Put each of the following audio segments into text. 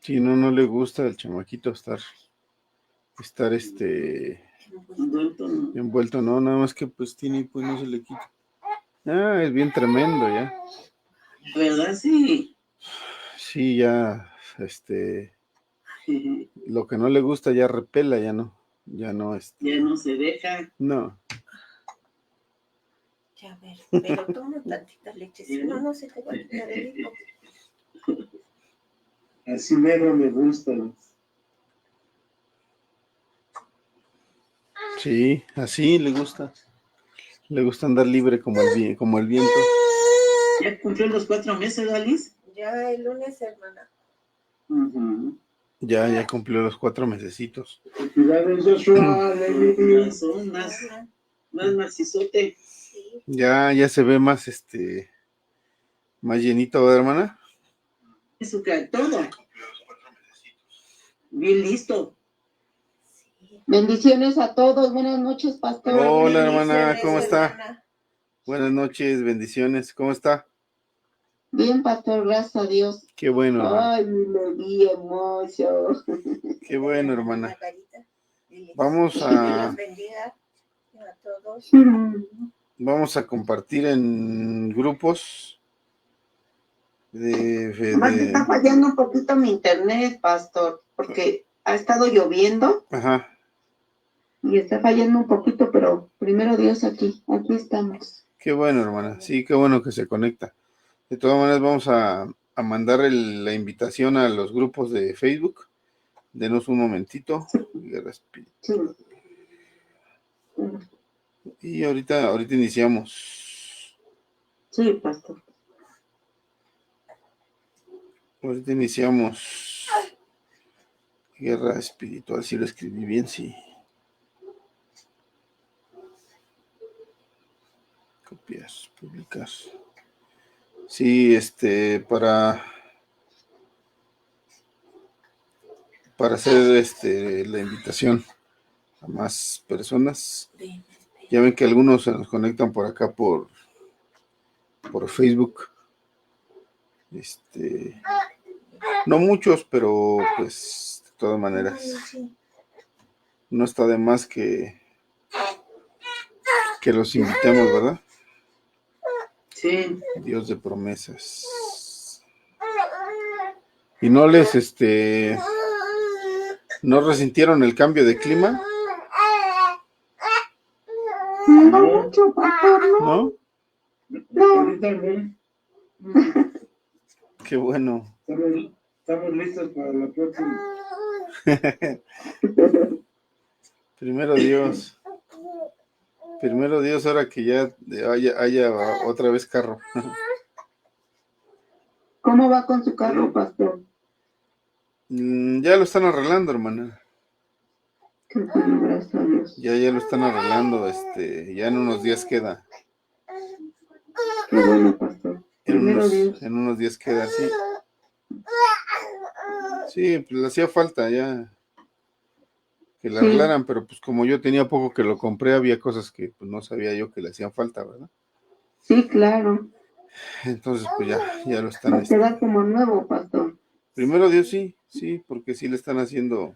Si no, no le gusta al chamaquito estar envuelto, no, nada más que pues tiene, pues no se le quita. Ah, es bien tremendo ya. ¿Verdad? Sí. Sí, ya, lo que no le gusta ya repela, ya no, ya no se deja. No. Ya, a ver, pero toma tantita leche, si no, no se te va a quitar el hipo. Así mero me gusta. Sí, así le gusta. Le gusta andar libre como el viento. ¿Ya cumplió los 4 meses, Alice? Ya el lunes, hermana. Ya cumplió los 4 mesecitos. Son más macizote. Ya se ve más, más llenito, ¿verdad, hermana? Eso que todo. Bien listo. Bendiciones a todos. Buenas noches, pastor. Hola, hermana, ¿cómo está? Hermana. Buenas noches, bendiciones. ¿Cómo está? Bien, pastor, gracias a Dios. Qué bueno, hermana. Ay, me vi hermoso. Qué bueno, hermana. Vamos a todos. Vamos a compartir en grupos Además está fallando un poquito mi internet, pastor, porque ha estado lloviendo. Ajá. Y está fallando un poquito, pero primero Dios aquí estamos. Qué bueno, hermana. Sí, qué bueno que se conecta. De todas maneras, vamos a mandar la invitación a los grupos de Facebook. Denos un momentito. Sí. Y ahorita iniciamos. Sí, pastor. Ahorita iniciamos Guerra Espiritual. Si lo escribí bien, sí. Copiar, publicar. Sí, para hacer la invitación a más personas. Ya ven que algunos se nos conectan por acá por Facebook. No muchos, pero pues de todas maneras no está de más que los invitemos, ¿verdad? Sí. Dios de promesas. Y no les no resintieron el cambio de clima. No mucho, pastor, ¿No? No. Qué bueno. Estamos listos para la próxima. Primero Dios, ahora que ya haya otra vez carro. ¿Cómo va con su carro, pastor? Ya lo están arreglando, hermana. Gracias a Dios. Ya lo están arreglando, ya en unos días queda. Qué bueno, pastor. En unos días queda, sí. Sí, pues le hacía falta ya que la arreglaran, pero pues como yo tenía poco que lo compré, había cosas que pues no sabía yo que le hacían falta, ¿verdad? Sí, claro. Entonces pues ya lo están. Va a quedar como nuevo, pastor. Primero Dios, sí, porque sí le están haciendo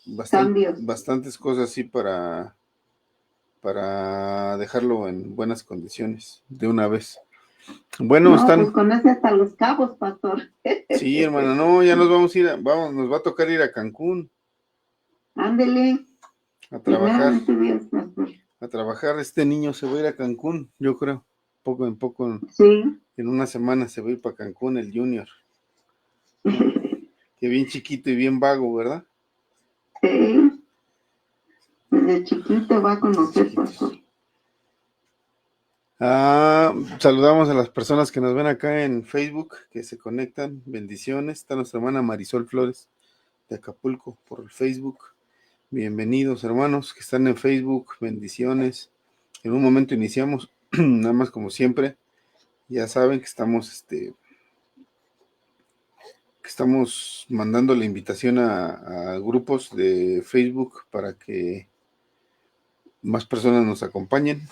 bastantes cosas así para dejarlo en buenas condiciones de una vez. Bueno, pues conoce hasta Los Cabos, pastor. Sí, hermano, no, ya nos vamos a ir, nos va a tocar ir a Cancún. Ándele. A trabajar. Dios, pastor. A trabajar, este niño se va a ir a Cancún, yo creo, poco en poco. Sí. En una semana se va a ir para Cancún el Junior. Que bien chiquito y bien vago, ¿verdad? Sí. Desde chiquito va a conocer, pastor. Saludamos a las personas que nos ven acá en Facebook, que se conectan. Bendiciones. Está nuestra hermana Marisol Flores de Acapulco por el Facebook. Bienvenidos, hermanos que están en Facebook. Bendiciones. En un momento iniciamos, nada más como siempre. Ya saben que estamos mandando la invitación a grupos de Facebook para que más personas nos acompañen.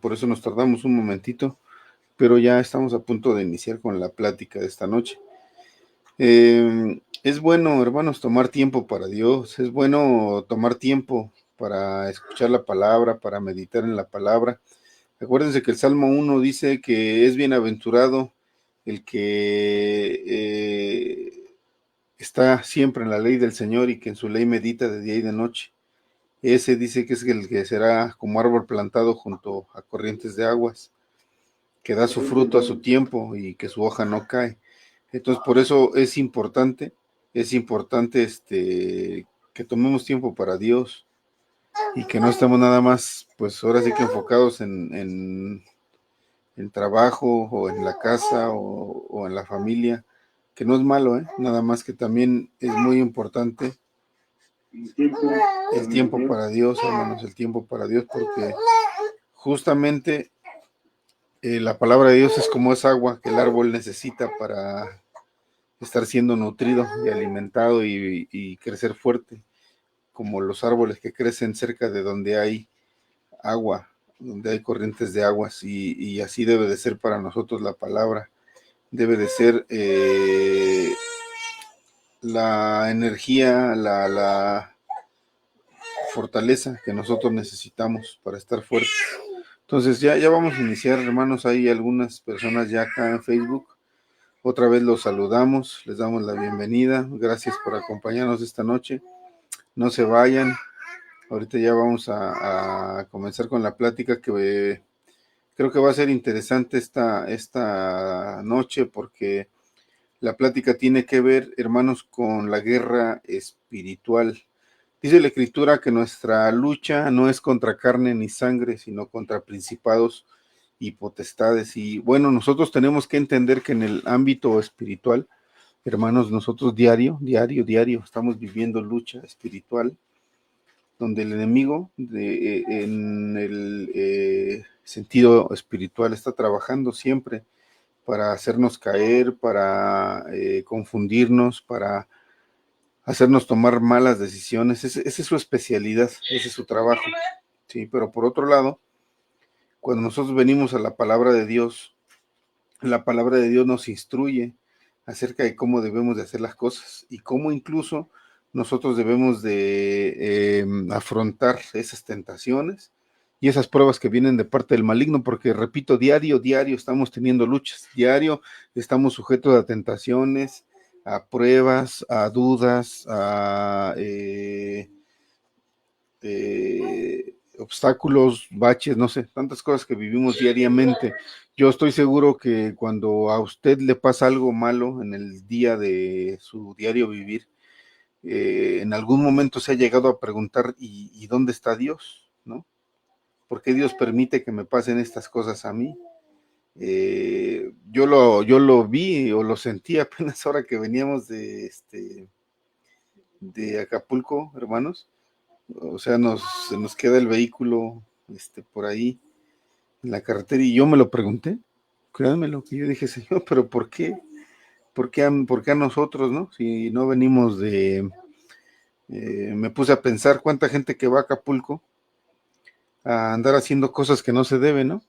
Por eso nos tardamos un momentito. pero ya estamos a punto de iniciar con la plática de esta noche. Es bueno, hermanos, tomar tiempo para Dios, es bueno tomar tiempo para escuchar la palabra, para meditar en la palabra. Acuérdense que el Salmo 1 dice que es bienaventurado el que está siempre en la ley del Señor y que en su ley medita de día y de noche. Ese dice que es el que será como árbol plantado junto a corrientes de aguas, que da su fruto a su tiempo y que su hoja no cae. Entonces, por eso es importante que tomemos tiempo para Dios y que no estemos nada más, pues ahora sí que enfocados en trabajo o en la casa o en la familia, que no es malo, nada más que también es muy importante el tiempo para Dios, hermanos, el tiempo para Dios, porque justamente la palabra de Dios es como es agua que el árbol necesita para estar siendo nutrido y alimentado y crecer fuerte, como los árboles que crecen cerca de donde hay agua, donde hay corrientes de aguas, y así debe de ser para nosotros la palabra, debe de ser la energía, la fortaleza que nosotros necesitamos para estar fuertes. Entonces ya vamos a iniciar, hermanos. Hay algunas personas ya acá en Facebook. Otra vez los saludamos, les damos la bienvenida. Gracias por acompañarnos esta noche. No se vayan. Ahorita ya vamos a comenzar con la plática que creo que va a ser interesante esta noche, porque la plática tiene que ver, hermanos, con la guerra espiritual. Dice la Escritura que nuestra lucha no es contra carne ni sangre, sino contra principados y potestades. Y bueno, nosotros tenemos que entender que en el ámbito espiritual, hermanos, nosotros diario estamos viviendo lucha espiritual, donde el enemigo en el sentido espiritual está trabajando siempre para hacernos caer, para confundirnos, para hacernos tomar malas decisiones. Esa es su especialidad, ese es su trabajo. Sí, pero por otro lado, cuando nosotros venimos a la palabra de Dios, la palabra de Dios nos instruye acerca de cómo debemos de hacer las cosas y cómo incluso nosotros debemos de afrontar esas tentaciones y esas pruebas que vienen de parte del maligno, porque repito, diario estamos teniendo luchas, diario estamos sujetos a tentaciones, a pruebas, a dudas, a obstáculos, baches, no sé, tantas cosas que vivimos diariamente. Yo estoy seguro que cuando a usted le pasa algo malo en el día de su diario vivir, en algún momento se ha llegado a preguntar, ¿y dónde está Dios? ¿No? ¿Por qué Dios permite que me pasen estas cosas a mí? Yo lo vi o lo sentí apenas ahora que veníamos de Acapulco, hermanos. O sea, se nos queda el vehículo por ahí en la carretera y yo me lo pregunté, créanme lo que yo dije, Señor, pero ¿por qué? ¿Por qué a nosotros, no? Si no venimos me puse a pensar cuánta gente que va a Acapulco a andar haciendo cosas que no se deben, ¿no?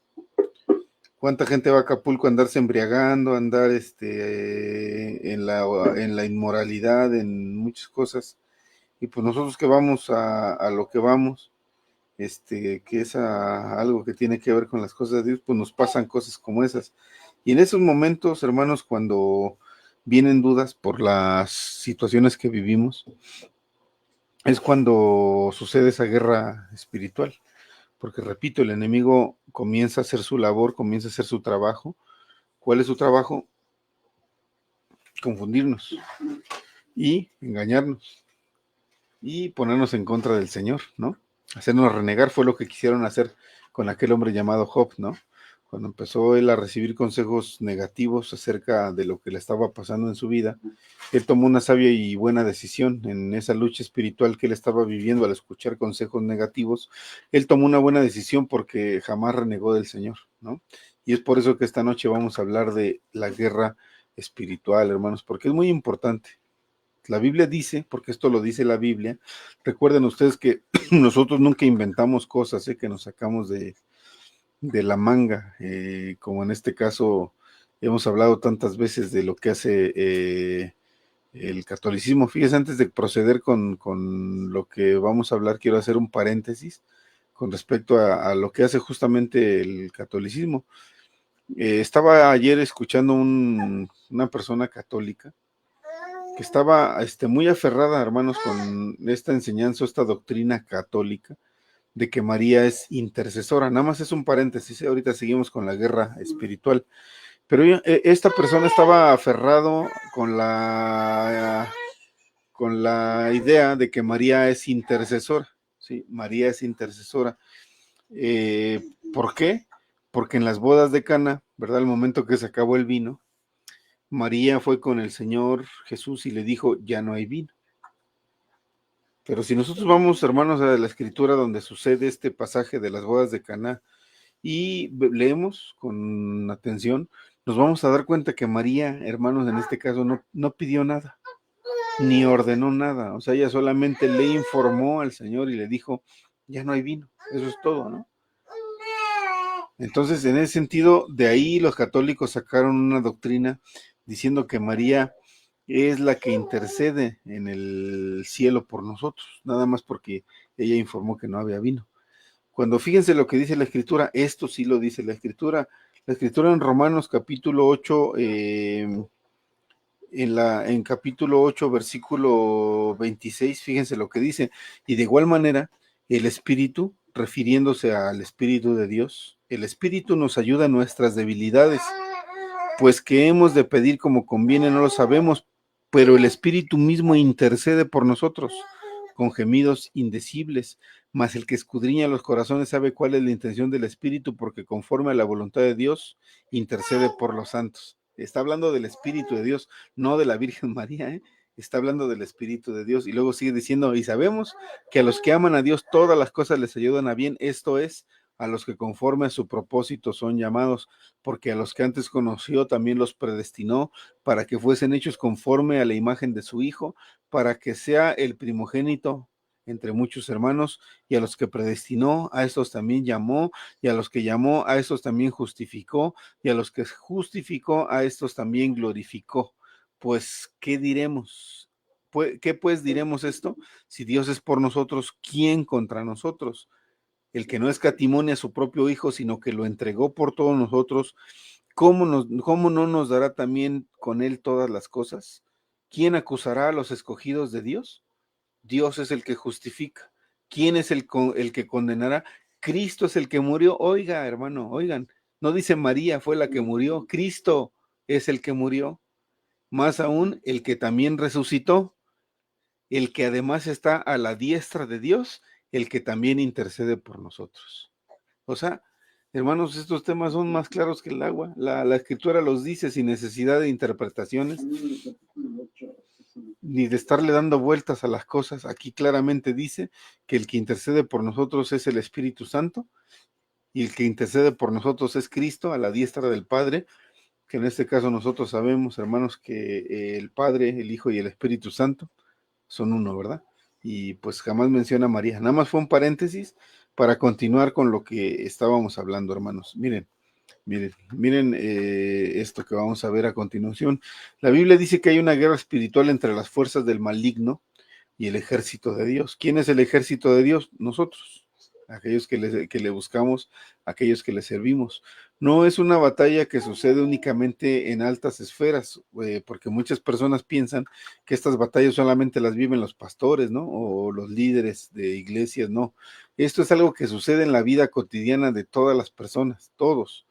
Cuánta gente va a Acapulco a andarse embriagando, a andar en la inmoralidad, en muchas cosas. Y pues nosotros que vamos a lo que vamos, que es algo que tiene que ver con las cosas de Dios, pues nos pasan cosas como esas. Y en esos momentos, hermanos, cuando vienen dudas por las situaciones que vivimos, es cuando sucede esa guerra espiritual. Porque repito, el enemigo comienza a hacer su labor, comienza a hacer su trabajo. ¿Cuál es su trabajo? Confundirnos y engañarnos y ponernos en contra del Señor, ¿no? Hacernos renegar. Fue lo que quisieron hacer con aquel hombre llamado Job, ¿no? Cuando empezó él a recibir consejos negativos acerca de lo que le estaba pasando en su vida, él tomó una sabia y buena decisión en esa lucha espiritual que él estaba viviendo al escuchar consejos negativos. Él tomó una buena decisión porque jamás renegó del Señor, ¿no? Y es por eso que esta noche vamos a hablar de la guerra espiritual, hermanos, porque es muy importante. La Biblia dice, porque esto lo dice la Biblia, recuerden ustedes que nosotros nunca inventamos cosas, que nos sacamos de de la manga, como en este caso hemos hablado tantas veces de lo que hace el catolicismo. Fíjese, antes de proceder con lo que vamos a hablar, quiero hacer un paréntesis con respecto a lo que hace justamente el catolicismo. Estaba ayer escuchando una persona católica que estaba muy aferrada, hermanos, con esta enseñanza, esta doctrina católica de que María es intercesora. Nada más es un paréntesis, ahorita seguimos con la guerra espiritual. Pero esta persona estaba aferrado con la idea de que María es intercesora. Sí, María es intercesora. ¿Por qué? Porque en las bodas de Cana, ¿verdad? Al momento que se acabó el vino, María fue con el Señor Jesús y le dijo, ya no hay vino. Pero si nosotros vamos, hermanos, a la escritura donde sucede este pasaje de las bodas de Caná y leemos con atención, nos vamos a dar cuenta que María, hermanos, en este caso no pidió nada, ni ordenó nada. O sea, ella solamente le informó al Señor y le dijo, ya no hay vino. Eso es todo, ¿no? Entonces, en ese sentido, de ahí los católicos sacaron una doctrina diciendo que María es la que intercede en el cielo por nosotros, nada más porque ella informó que no había vino. Cuando fíjense lo que dice la Escritura, esto sí lo dice la Escritura en Romanos capítulo 8, en capítulo 8, versículo 26, fíjense lo que dice, y de igual manera, el Espíritu, refiriéndose al Espíritu de Dios, el Espíritu nos ayuda en nuestras debilidades, pues que hemos de pedir como conviene no lo sabemos, pero el Espíritu mismo intercede por nosotros con gemidos indecibles, mas el que escudriña los corazones sabe cuál es la intención del Espíritu, porque conforme a la voluntad de Dios intercede por los santos. Está hablando del Espíritu de Dios, no de la Virgen María, ¿eh? Está hablando del Espíritu de Dios y luego sigue diciendo, y sabemos que a los que aman a Dios todas las cosas les ayudan a bien, esto es, a los que conforme a su propósito son llamados, porque a los que antes conoció también los predestinó para que fuesen hechos conforme a la imagen de su Hijo, para que sea el primogénito entre muchos hermanos, y a los que predestinó, a estos también llamó, y a los que llamó, a estos también justificó, y a los que justificó, a estos también glorificó. Pues, ¿qué diremos? ¿Qué pues diremos esto? Si Dios es por nosotros, ¿quién contra nosotros? El que no escatimó a su propio Hijo, sino que lo entregó por todos nosotros, ¿cómo no nos dará también con él todas las cosas? ¿Quién acusará a los escogidos de Dios? Dios es el que justifica. ¿Quién es el que condenará? Cristo es el que murió. Oiga, hermano, oigan, no dice María fue la que murió, Cristo es el que murió. Más aún, el que también resucitó, el que además está a la diestra de Dios, el que también intercede por nosotros. O sea, hermanos, estos temas son más claros que el agua. La Escritura los dice sin necesidad de interpretaciones, ni de estarle dando vueltas a las cosas. Aquí claramente dice que el que intercede por nosotros es el Espíritu Santo, y el que intercede por nosotros es Cristo a la diestra del Padre, que en este caso nosotros sabemos, hermanos, que el Padre, el Hijo y el Espíritu Santo son uno, ¿verdad? Y pues jamás menciona a María. Nada más fue un paréntesis para continuar con lo que estábamos hablando, hermanos. Miren esto que vamos a ver a continuación. La Biblia dice que hay una guerra espiritual entre las fuerzas del maligno y el ejército de Dios. ¿Quién es el ejército de Dios? Nosotros, aquellos que le buscamos, aquellos que le servimos. No es una batalla que sucede únicamente en altas esferas, porque muchas personas piensan que estas batallas solamente las viven los pastores, ¿no? O los líderes de iglesias, no. Esto es algo que sucede en la vida cotidiana de todas las personas, todos.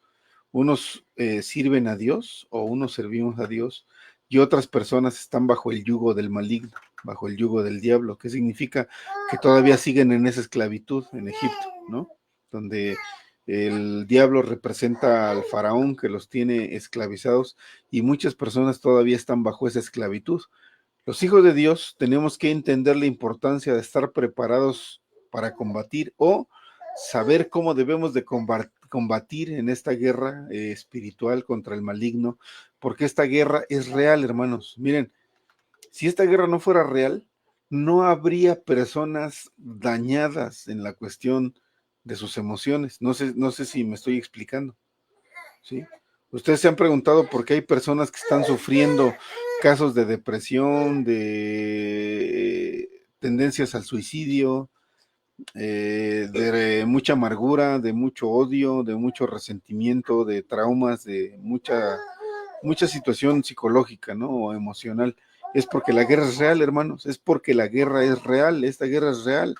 Unos sirven a Dios o unos servimos a Dios, y otras personas están bajo el yugo del maligno, bajo el yugo del diablo, que significa que todavía siguen en esa esclavitud en Egipto, ¿no? Donde el diablo representa al faraón que los tiene esclavizados, y muchas personas todavía están bajo esa esclavitud. Los hijos de Dios tenemos que entender la importancia de estar preparados para combatir, o saber cómo debemos de combatir en esta guerra espiritual contra el maligno, porque esta guerra es real, hermanos. Miren, si esta guerra no fuera real, no habría personas dañadas en la cuestión de sus emociones. No sé si me estoy explicando, ¿sí? Ustedes se han preguntado por qué hay personas que están sufriendo casos de depresión, de tendencias al suicidio, de mucha amargura, de mucho odio, de mucho resentimiento, de traumas, de mucha situación psicológica, ¿no? O emocional. Es porque la guerra es real, hermanos, es porque la guerra es real, esta guerra es real,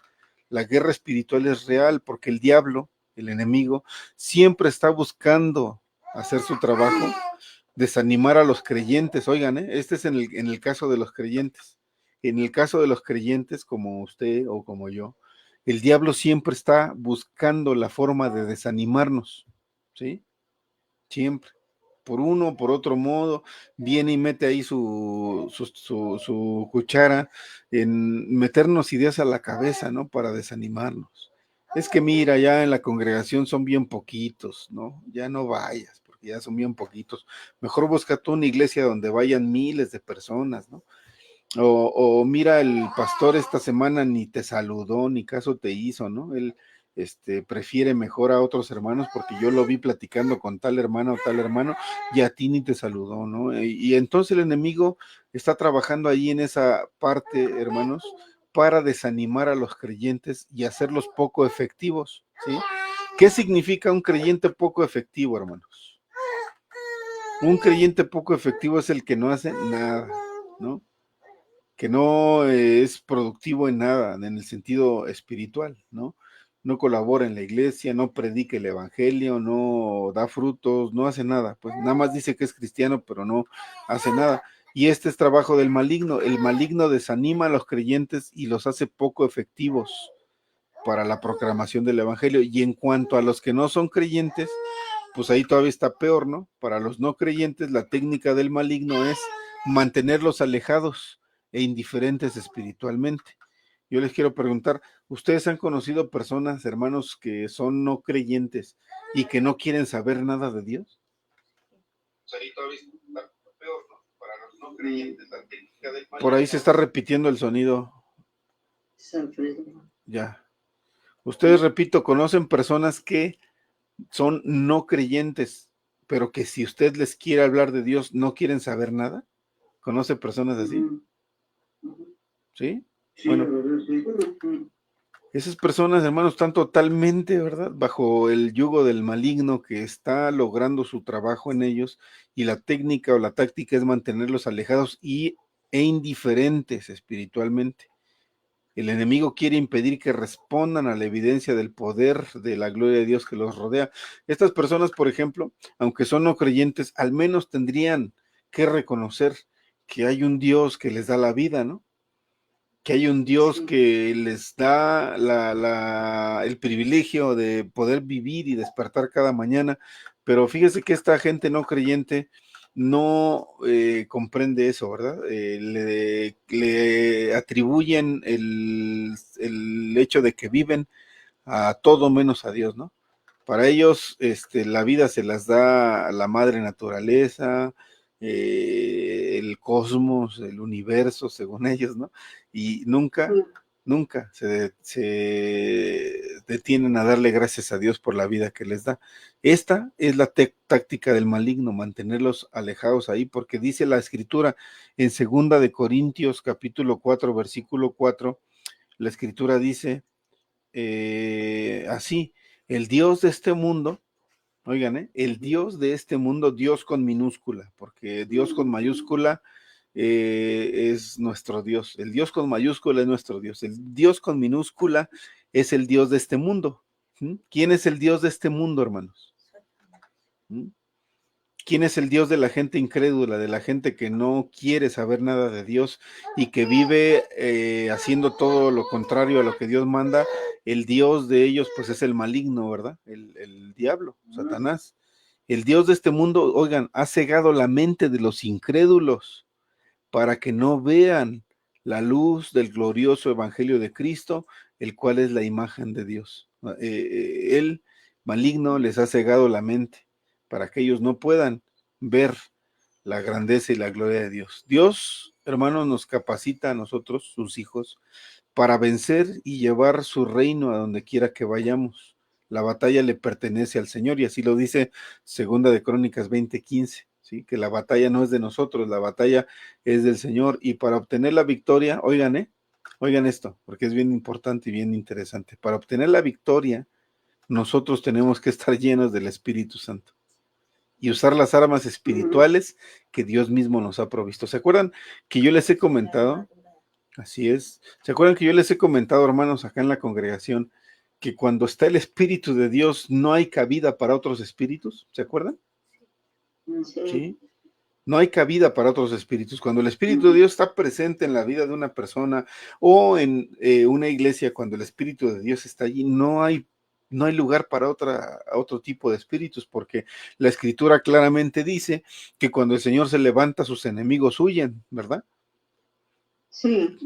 la guerra espiritual es real, porque el diablo, el enemigo, siempre está buscando hacer su trabajo, desanimar a los creyentes. Oigan, este es en el caso de los creyentes. En el caso de los creyentes, como usted o como yo, el diablo siempre está buscando la forma de desanimarnos, ¿sí? Siempre. Por uno o por otro modo, viene y mete ahí su cuchara en meternos ideas a la cabeza, ¿no? Para desanimarnos. Es que mira, ya en la congregación son bien poquitos, ¿no? Ya no vayas, porque ya son bien poquitos. Mejor busca tú una iglesia donde vayan miles de personas, ¿no? O mira, el pastor esta semana ni te saludó, ni caso te hizo, ¿no? Él prefiere mejor a otros hermanos porque yo lo vi platicando con tal hermana o tal hermano y a ti ni te saludó, ¿no? Y entonces el enemigo está trabajando ahí en esa parte, hermanos, para desanimar a los creyentes y hacerlos poco efectivos, ¿sí? ¿Qué significa un creyente poco efectivo, hermanos? Un creyente poco efectivo es el que no hace nada, ¿no? Que no es productivo en nada, en el sentido espiritual, ¿no? No colabora en la iglesia, no predica el evangelio, no da frutos, no hace nada, pues nada más dice que es cristiano, pero no hace nada. Y este es trabajo del maligno. El maligno desanima a los creyentes y los hace poco efectivos para la proclamación del evangelio. Y en cuanto a los que no son creyentes, pues ahí todavía está peor, ¿no? Para los no creyentes, la técnica del maligno es mantenerlos alejados e indiferentes espiritualmente. Yo les quiero preguntar, ¿ustedes han conocido personas, hermanos, que son no creyentes y que no quieren saber nada de Dios? Pues ahí todavía está peor, ¿no? Para los no creyentes, la técnica del maligno. Por ahí se está repitiendo el sonido. Ya. Ustedes, repito, conocen personas que son no creyentes, pero que si usted les quiere hablar de Dios, no quieren saber nada. ¿Conoce personas así? ¿Sí? Sí, Bueno, la verdad, sí. esas personas, hermanos, están totalmente, ¿verdad?, bajo el yugo del maligno que está logrando su trabajo en ellos, y la técnica o la táctica es mantenerlos alejados e indiferentes espiritualmente. El enemigo quiere impedir que respondan a la evidencia del poder de la gloria de Dios que los rodea. Estas personas, por ejemplo, aunque son no creyentes, al menos tendrían que reconocer que hay un Dios que les da la vida, ¿no? Que hay un Dios que les da el privilegio de poder vivir y despertar cada mañana. Pero fíjese que esta gente no creyente no comprende eso, ¿verdad? Le atribuyen el hecho de que viven a todo menos a Dios, ¿no? Para ellos, la vida se las da la madre naturaleza, el cosmos, el universo, según ellos, ¿no? Y nunca se detienen a darle gracias a Dios por la vida que les da. Esta es la táctica del maligno, mantenerlos alejados ahí, porque dice la escritura en 2 de Corintios capítulo 4, versículo 4, la escritura dice así: el Dios de este mundo, oigan, el Dios de este mundo, Dios con minúscula, porque Dios con mayúscula es nuestro Dios. El Dios con mayúscula es nuestro Dios. El Dios con minúscula es el Dios de este mundo. ¿Quién es el Dios de este mundo, hermanos? ¿Quién es el Dios de la gente incrédula, de la gente que no quiere saber nada de Dios y que vive haciendo todo lo contrario a lo que Dios manda? El Dios de ellos, pues, es el maligno, ¿verdad? El diablo, Satanás. El Dios de este mundo, oigan, ha cegado la mente de los incrédulos para que no vean la luz del glorioso evangelio de Cristo, el cual es la imagen de Dios. El maligno les ha cegado la mente para que ellos no puedan ver la grandeza y la gloria de Dios. Dios, hermanos, nos capacita a nosotros, sus hijos, para vencer y llevar su reino a donde quiera que vayamos. La batalla le pertenece al Señor, y así lo dice Segunda de Crónicas 20:15, ¿sí? Que la batalla no es de nosotros, la batalla es del Señor, y para obtener la victoria, oigan esto, porque es bien importante y bien interesante. Para obtener la victoria, nosotros tenemos que estar llenos del Espíritu Santo y usar las armas espirituales que Dios mismo nos ha provisto. ¿Se acuerdan que yo les he comentado? Así es. ¿Se acuerdan que yo les he comentado, hermanos, acá en la congregación, que cuando está el Espíritu de Dios no hay cabida para otros espíritus? ¿Se acuerdan? Sí. No hay cabida para otros espíritus. Cuando el Espíritu de Dios está presente en la vida de una persona o en una iglesia, cuando el Espíritu de Dios está allí, no hay lugar para otro tipo de espíritus, porque la Escritura claramente dice que cuando el Señor se levanta, sus enemigos huyen, ¿verdad? Sí.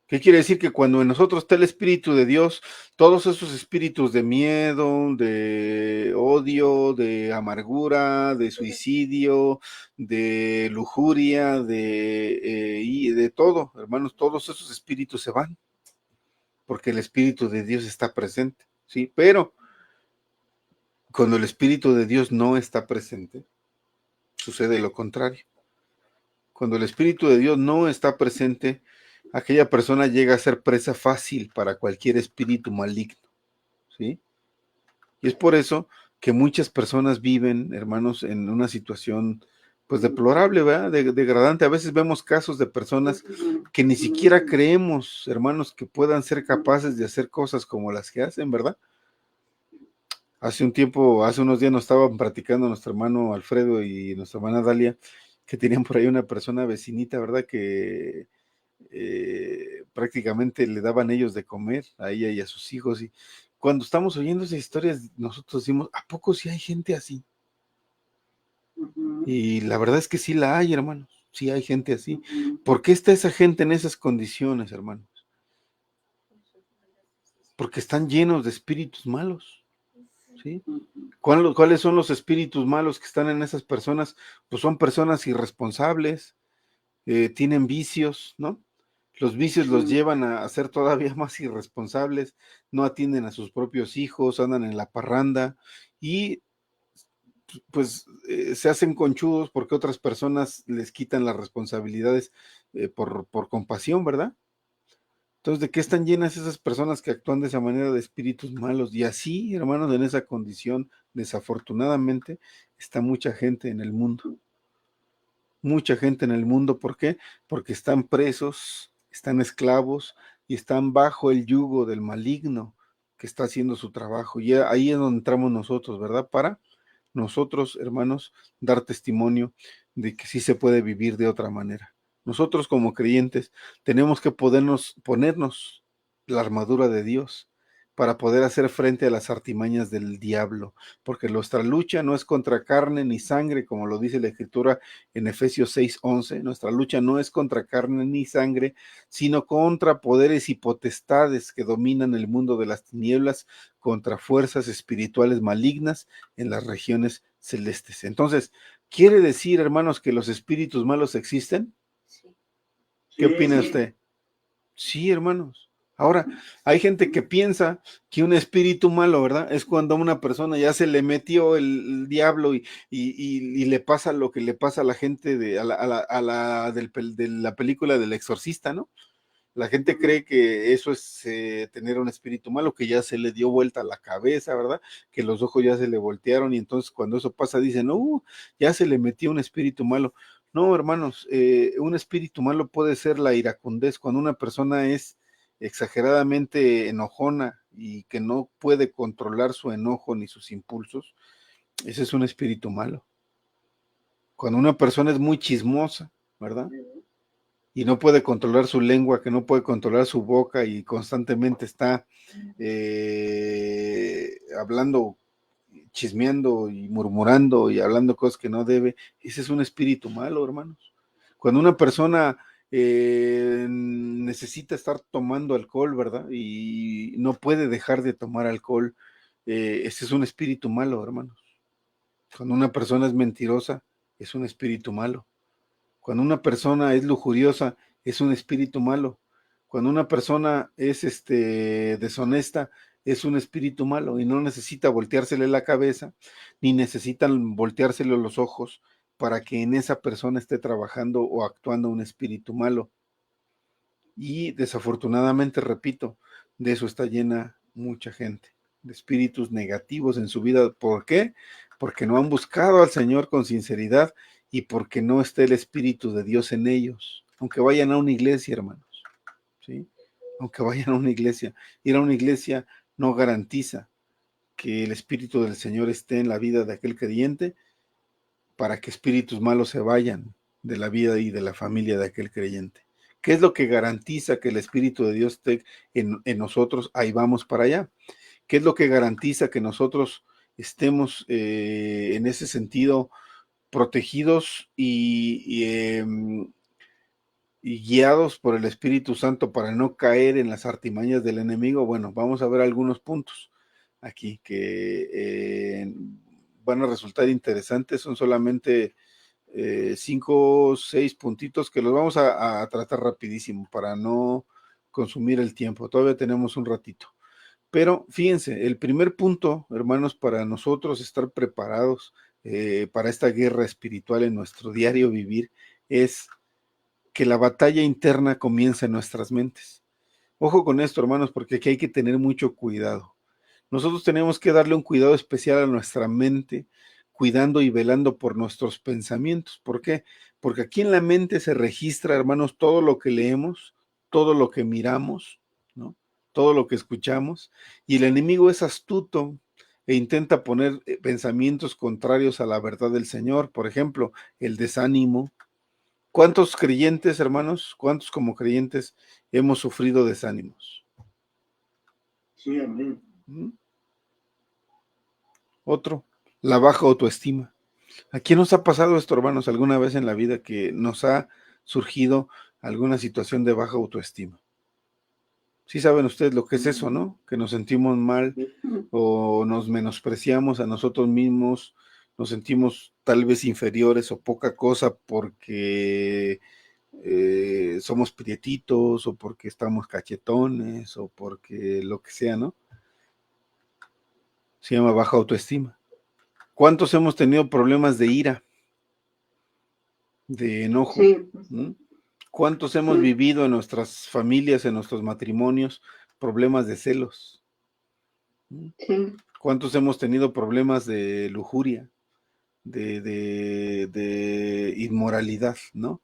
¿Qué quiere decir? Que cuando en nosotros está el Espíritu de Dios, todos esos espíritus de miedo, de odio, de amargura, de suicidio, de lujuria, y de todo, hermanos, todos esos espíritus se van, porque el Espíritu de Dios está presente, ¿sí? Pero cuando el Espíritu de Dios no está presente, sucede lo contrario. Cuando el Espíritu de Dios no está presente, aquella persona llega a ser presa fácil para cualquier espíritu maligno, ¿sí? Y es por eso que muchas personas viven, hermanos, en una situación, pues, deplorable, ¿verdad? Degradante. A veces vemos casos de personas que ni siquiera creemos, hermanos, que puedan ser capaces de hacer cosas como las que hacen, ¿verdad? Hace unos días nos estaban platicando nuestro hermano Alfredo y nuestra hermana Dalia, que tenían por ahí una persona vecinita, ¿verdad? Que prácticamente le daban ellos de comer a ella y a sus hijos. Y cuando estamos oyendo esas historias, nosotros decimos, ¿a poco sí hay gente así? Y la verdad es que sí la hay, hermanos, sí hay gente así. ¿Por qué está esa gente en esas condiciones, hermanos? Porque están llenos de espíritus malos, ¿sí? ¿Cuáles son los espíritus malos que están en esas personas? Pues son personas irresponsables, tienen vicios, ¿no? Los vicios los llevan a ser todavía más irresponsables, no atienden a sus propios hijos, andan en la parranda y pues se hacen conchudos porque otras personas les quitan las responsabilidades por compasión, ¿verdad? Entonces, ¿de qué están llenas esas personas que actúan de esa manera, de espíritus malos? Y así, hermanos, en esa condición, desafortunadamente, está mucha gente en el mundo. Mucha gente en el mundo, ¿por qué? Porque están presos, están esclavos y están bajo el yugo del maligno que está haciendo su trabajo. Y ahí es donde entramos nosotros, ¿verdad? Para nosotros, hermanos, dar testimonio de que sí se puede vivir de otra manera. Nosotros como creyentes tenemos que ponernos la armadura de Dios para poder hacer frente a las artimañas del diablo, porque nuestra lucha no es contra carne ni sangre, como lo dice la Escritura en Efesios 6:11. Nuestra lucha no es contra carne ni sangre, sino contra poderes y potestades que dominan el mundo de las tinieblas, contra fuerzas espirituales malignas en las regiones celestes. Entonces, ¿quiere decir, hermanos, que los espíritus malos existen? Sí. ¿Qué opina usted? Sí, hermanos. Ahora, hay gente que piensa que un espíritu malo, ¿verdad? Es cuando a una persona ya se le metió el diablo y le pasa lo que le pasa a la gente de la película del exorcista, ¿no? La gente cree que eso es tener un espíritu malo, que ya se le dio vuelta la cabeza, ¿verdad? Que los ojos ya se le voltearon y entonces cuando eso pasa dicen, no, ya se le metió un espíritu malo. No, hermanos, un espíritu malo puede ser la iracundez, cuando una persona es exageradamente enojona y que no puede controlar su enojo ni sus impulsos, ese es un espíritu malo. Cuando una persona es muy chismosa, ¿verdad? Y no puede controlar su lengua, que no puede controlar su boca y constantemente está hablando, chismeando y murmurando y hablando cosas que no debe, ese es un espíritu malo, hermanos. Cuando una persona necesita estar tomando alcohol, ¿verdad? Y no puede dejar de tomar alcohol, ese es un espíritu malo, hermanos. Cuando una persona es mentirosa, es un espíritu malo. Cuando una persona es lujuriosa, es un espíritu malo. Cuando una persona es deshonesta, es un espíritu malo y no necesita volteársele la cabeza, ni necesitan volteársele los ojos para que en esa persona esté trabajando o actuando un espíritu malo. Y desafortunadamente, repito, de eso está llena mucha gente, de espíritus negativos en su vida. ¿Por qué? Porque no han buscado al Señor con sinceridad y porque no está el Espíritu de Dios en ellos, aunque vayan a una iglesia, hermanos, ¿sí? Aunque vayan a una iglesia. Ir a una iglesia no garantiza que el Espíritu del Señor esté en la vida de aquel creyente para que espíritus malos se vayan de la vida y de la familia de aquel creyente. ¿Qué es lo que garantiza que el Espíritu de Dios esté en nosotros? Ahí vamos para allá. ¿Qué es lo que garantiza que nosotros estemos en ese sentido protegidos y guiados por el Espíritu Santo para no caer en las artimañas del enemigo? Bueno, vamos a ver algunos puntos aquí que van a resultar interesantes. Son solamente 5 o 6 puntitos que los vamos a tratar rapidísimo para no consumir el tiempo. Todavía tenemos un ratito. Pero fíjense, el primer punto, hermanos, para nosotros estar preparados para esta guerra espiritual en nuestro diario vivir es que la batalla interna comienza en nuestras mentes. Ojo con esto, hermanos, porque aquí hay que tener mucho cuidado. Nosotros tenemos que darle un cuidado especial a nuestra mente, cuidando y velando por nuestros pensamientos. ¿Por qué? Porque aquí en la mente se registra, hermanos, todo lo que leemos, todo lo que miramos, ¿no? Todo lo que escuchamos, y el enemigo es astuto e intenta poner pensamientos contrarios a la verdad del Señor. Por ejemplo, el desánimo. ¿Cuántos creyentes, hermanos, cuántos como creyentes hemos sufrido desánimos? Sí, amén. ¿Mm? Otro, la baja autoestima. ¿A quién nos ha pasado esto, hermanos, alguna vez en la vida que nos ha surgido alguna situación de baja autoestima? Sí saben ustedes lo que es eso, ¿no? Que nos sentimos mal o nos menospreciamos a nosotros mismos, nos sentimos tal vez inferiores o poca cosa porque somos prietitos o porque estamos cachetones o porque lo que sea, ¿no? Se llama baja autoestima. ¿Cuántos hemos tenido problemas de ira, de enojo? Sí, ¿Mm? ¿Cuántos hemos vivido en nuestras familias, en nuestros matrimonios, problemas de celos? ¿Mm? sí, ¿Cuántos hemos tenido problemas de lujuria, de inmoralidad, ¿no?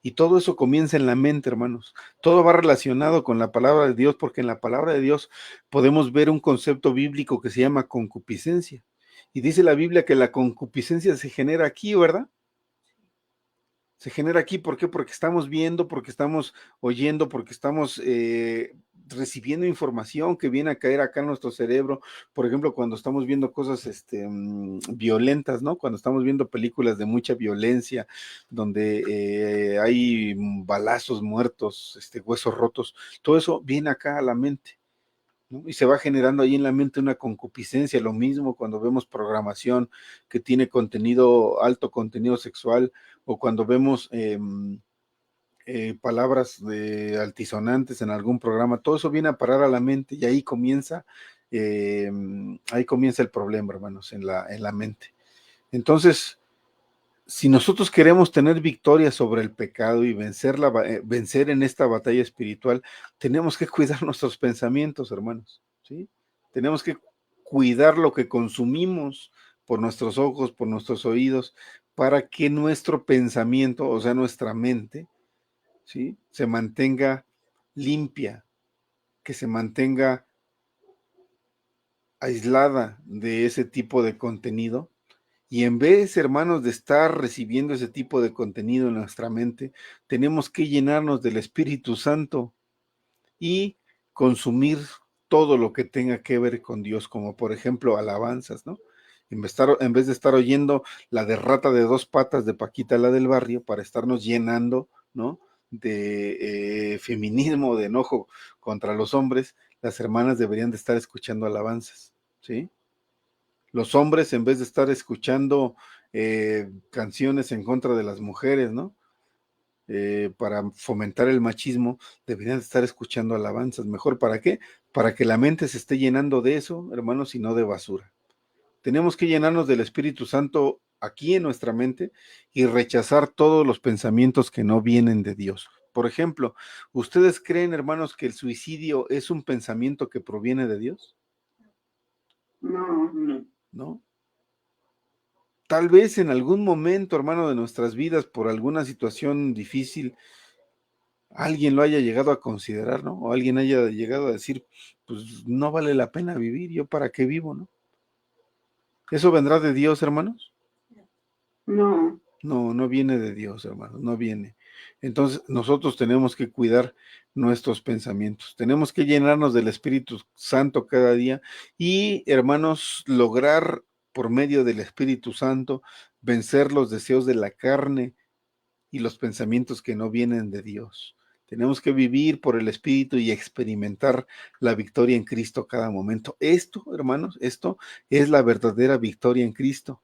Y todo eso comienza en la mente, hermanos. Todo va relacionado con la palabra de Dios, porque en la palabra de Dios podemos ver un concepto bíblico que se llama concupiscencia. Y dice la Biblia que la concupiscencia se genera aquí, ¿verdad? Se genera aquí, ¿por qué? Porque estamos viendo, porque estamos oyendo, porque estamos recibiendo información que viene a caer acá en nuestro cerebro. Por ejemplo, cuando estamos viendo cosas violentas, ¿no? Cuando estamos viendo películas de mucha violencia, donde hay balazos, muertos, huesos rotos, todo eso viene acá a la mente, ¿no? Y se va generando ahí en la mente una concupiscencia. Lo mismo cuando vemos programación que tiene contenido, alto contenido sexual, o cuando vemos palabras altisonantes en algún programa. Todo eso viene a parar a la mente y ahí comienza el problema, hermanos, en la mente. Entonces, si nosotros queremos tener victoria sobre el pecado y vencer en esta batalla espiritual, tenemos que cuidar nuestros pensamientos, hermanos, ¿sí? Tenemos que cuidar lo que consumimos por nuestros ojos, por nuestros oídos, para que nuestro pensamiento, o sea, nuestra mente, ¿sí?, se mantenga limpia, que se mantenga aislada de ese tipo de contenido. Y en vez, hermanos, de estar recibiendo ese tipo de contenido en nuestra mente, tenemos que llenarnos del Espíritu Santo y consumir todo lo que tenga que ver con Dios, como por ejemplo alabanzas, ¿no? En vez de estar oyendo la de Rata de Dos Patas de Paquita, la del barrio, para estarnos llenando, ¿no?, de feminismo, de enojo contra los hombres, las hermanas deberían de estar escuchando alabanzas, ¿sí? Los hombres, en vez de estar escuchando canciones en contra de las mujeres, ¿no?, para fomentar el machismo, deberían estar escuchando alabanzas. Mejor, ¿para qué? Para que la mente se esté llenando de eso, hermanos, y no de basura. Tenemos que llenarnos del Espíritu Santo aquí en nuestra mente y rechazar todos los pensamientos que no vienen de Dios. Por ejemplo, ¿ustedes creen, hermanos, que el suicidio es un pensamiento que proviene de Dios? No. ¿No? Tal vez en algún momento, hermano, de nuestras vidas, por alguna situación difícil, alguien lo haya llegado a considerar, ¿no? O alguien haya llegado a decir, pues no vale la pena vivir, ¿yo para qué vivo, no? ¿Eso vendrá de Dios, hermanos? No. No, no viene de Dios, hermanos, no viene. Entonces, nosotros tenemos que cuidar nuestros pensamientos, tenemos que llenarnos del Espíritu Santo cada día y, hermanos, lograr por medio del Espíritu Santo vencer los deseos de la carne y los pensamientos que no vienen de Dios. Tenemos que vivir por el Espíritu y experimentar la victoria en Cristo cada momento. Esto, hermanos, esto es la verdadera victoria en Cristo.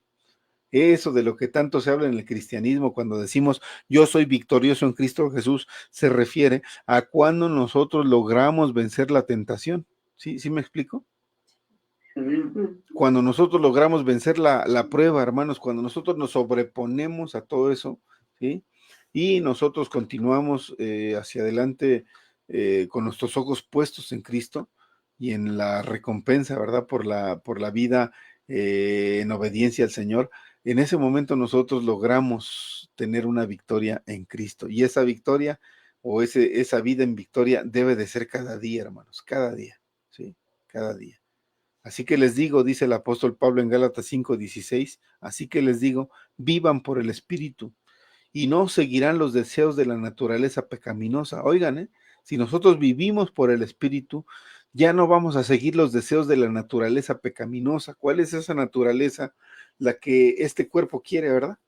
Eso de lo que tanto se habla en el cristianismo cuando decimos yo soy victorioso en Cristo Jesús, se refiere a cuando nosotros logramos vencer la tentación. ¿Sí? ¿Sí me explico? Cuando nosotros logramos vencer la prueba, hermanos, cuando nosotros nos sobreponemos a todo eso, ¿sí? Y nosotros continuamos hacia adelante con nuestros ojos puestos en Cristo y en la recompensa, ¿verdad? Por la vida en obediencia al Señor. En ese momento nosotros logramos tener una victoria en Cristo. Y esa victoria o esa vida en victoria debe de ser cada día, hermanos, cada día, ¿sí? Cada día. Así que les digo, dice el apóstol Pablo en Gálatas 5:16, así que les digo, vivan por el Espíritu y no seguirán los deseos de la naturaleza pecaminosa. Oigan, si nosotros vivimos por el Espíritu, ya no vamos a seguir los deseos de la naturaleza pecaminosa. ¿Cuál es esa naturaleza? La que este cuerpo quiere, ¿verdad?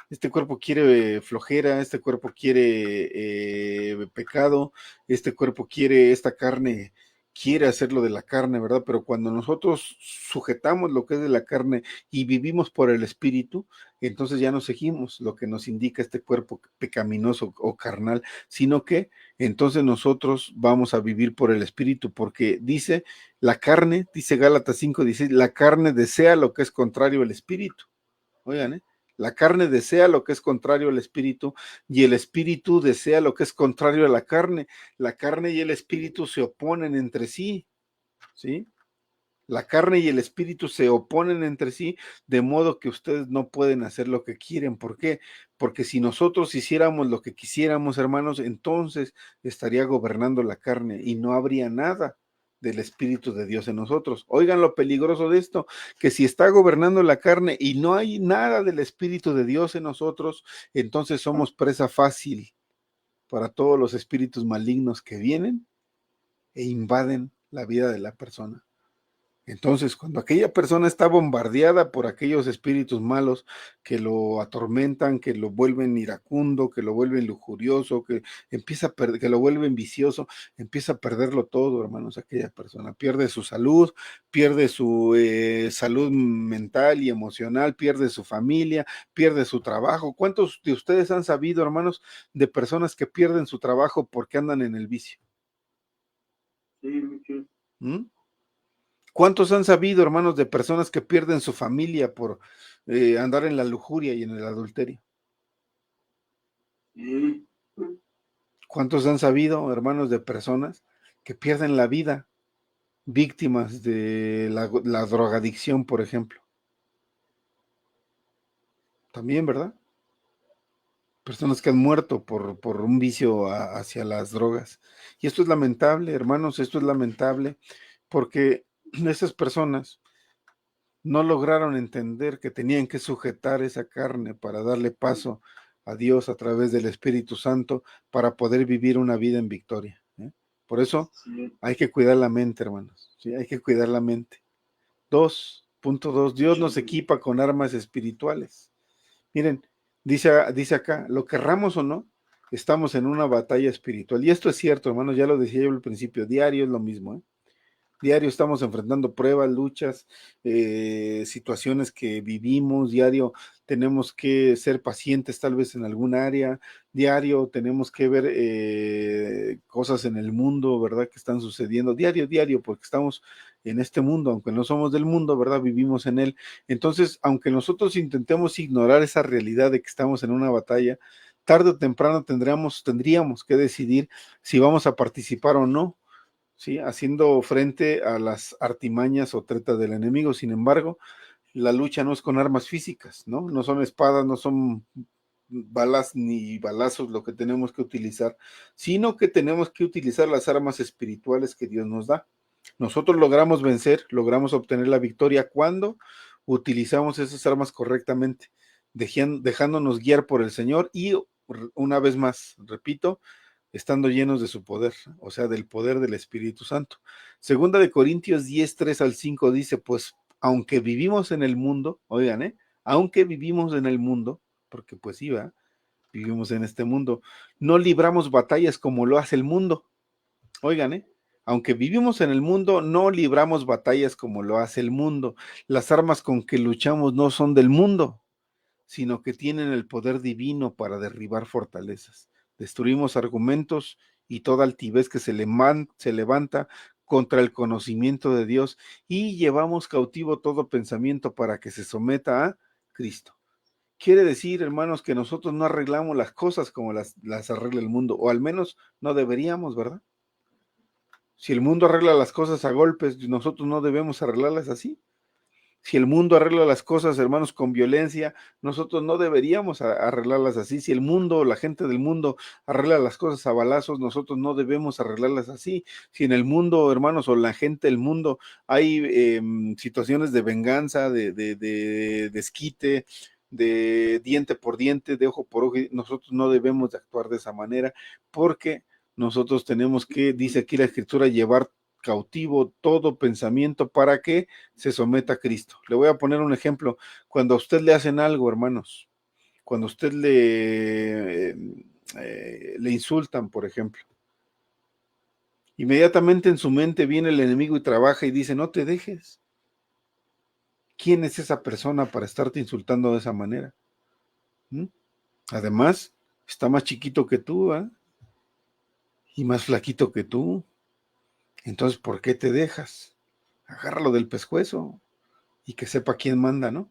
Este cuerpo quiere flojera, este cuerpo quiere pecado, este cuerpo quiere, esta carne quiere hacer lo de la carne, ¿verdad? Pero cuando nosotros sujetamos lo que es de la carne y vivimos por el Espíritu, entonces ya no seguimos lo que nos indica este cuerpo pecaminoso o carnal, sino que entonces nosotros vamos a vivir por el Espíritu, porque dice la carne, dice Gálatas 5:16, la carne desea lo que es contrario al Espíritu. Oigan, la carne desea lo que es contrario al espíritu y el espíritu desea lo que es contrario a la carne. La carne y el espíritu se oponen entre sí, ¿sí? La carne y el espíritu se oponen entre sí, de modo que ustedes no pueden hacer lo que quieren. ¿Por qué? Porque si nosotros hiciéramos lo que quisiéramos, hermanos, entonces estaría gobernando la carne y no habría nada del Espíritu de Dios en nosotros. Oigan lo peligroso de esto, que si está gobernando la carne y no hay nada del Espíritu de Dios en nosotros, entonces somos presa fácil para todos los espíritus malignos que vienen e invaden la vida de la persona. Entonces, cuando aquella persona está bombardeada por aquellos espíritus malos que lo atormentan, que lo vuelven iracundo, que lo vuelven lujurioso, que empieza a perder, que lo vuelven vicioso, empieza a perderlo todo, hermanos, aquella persona. Pierde su salud, pierde su salud mental y emocional, pierde su familia, pierde su trabajo. ¿Cuántos de ustedes han sabido, hermanos, de personas que pierden su trabajo porque andan en el vicio? Sí, muchos. ¿Mm? ¿Cuántos han sabido, hermanos, de personas que pierden su familia por andar en la lujuria y en el adulterio? Sí. ¿Cuántos han sabido, hermanos, de personas que pierden la vida víctimas de la drogadicción, por ejemplo? También, ¿verdad? Personas que han muerto por un vicio hacia las drogas. Y esto es lamentable, hermanos, esto es lamentable, porque esas personas no lograron entender que tenían que sujetar esa carne para darle paso a Dios a través del Espíritu Santo para poder vivir una vida en victoria. Por eso Sí. hay que cuidar la mente, hermanos. ¿Sí? Hay que cuidar la mente. 2.2. Dios nos equipa con armas espirituales. Miren, dice acá, lo querramos o no, estamos en una batalla espiritual. Y esto es cierto, hermanos, ya lo decía yo al principio, diario es lo mismo. Diario estamos enfrentando pruebas, luchas, situaciones que vivimos, diario tenemos que ser pacientes tal vez en algún área, diario tenemos que ver cosas en el mundo, ¿verdad? Que están sucediendo, diario, porque estamos en este mundo, aunque no somos del mundo, ¿verdad? Vivimos en él. Entonces, aunque nosotros intentemos ignorar esa realidad de que estamos en una batalla, tarde o temprano tendríamos que decidir si vamos a participar o no, ¿sí? Haciendo frente a las artimañas o tretas del enemigo. Sin embargo, la lucha no es con armas físicas, ¿no? No son espadas, no son balas ni balazos lo que tenemos que utilizar, sino que tenemos que utilizar las armas espirituales que Dios nos da. Nosotros logramos vencer, logramos obtener la victoria cuando utilizamos esas armas correctamente, dejándonos guiar por el Señor y una vez más, repito, estando llenos de su poder, o sea, del poder del Espíritu Santo. Segunda de Corintios 10, 3 al 5 dice, pues, aunque vivimos en el mundo, oigan, aunque vivimos en el mundo, porque pues iba, vivimos en este mundo, no libramos batallas como lo hace el mundo. Oigan, aunque vivimos en el mundo, no libramos batallas como lo hace el mundo. Las armas con que luchamos no son del mundo, sino que tienen el poder divino para derribar fortalezas. Destruimos argumentos y toda altivez que se levanta contra el conocimiento de Dios y llevamos cautivo todo pensamiento para que se someta a Cristo. Quiere decir, hermanos, que nosotros no arreglamos las cosas como las arregla el mundo, o al menos no deberíamos, ¿verdad? Si el mundo arregla las cosas a golpes, nosotros no debemos arreglarlas así. Si el mundo arregla las cosas, hermanos, con violencia, nosotros no deberíamos arreglarlas así. Si el mundo, la gente del mundo arregla las cosas a balazos, nosotros no debemos arreglarlas así. Si en el mundo, hermanos, o la gente del mundo hay situaciones de venganza, de desquite, de diente por diente, de ojo por ojo, nosotros no debemos de actuar de esa manera porque nosotros tenemos que, dice aquí la Escritura, llevar cautivo todo pensamiento para que se someta a Cristo. Le voy a poner un ejemplo. Cuando a usted le hacen algo, hermanos, cuando a usted le insultan, por ejemplo, inmediatamente en su mente viene el enemigo y trabaja y dice, no te dejes. ¿Quién es esa persona para estarte insultando de esa manera? ¿Mm? Además, está más chiquito que tú, ¿eh? Y más flaquito que tú. Entonces, ¿por qué te dejas? Agárralo del pescuezo y que sepa quién manda, ¿no?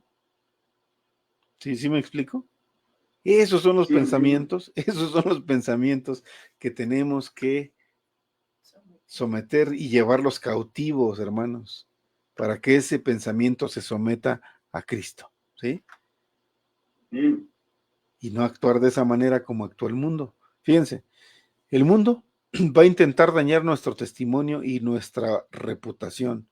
¿Sí me explico? Esos son los pensamientos, esos son los pensamientos que tenemos que someter y llevarlos cautivos, hermanos, para que ese pensamiento se someta a Cristo, ¿sí? Y no actuar de esa manera como actúa el mundo. Fíjense, el mundo va a intentar dañar nuestro testimonio y nuestra reputación.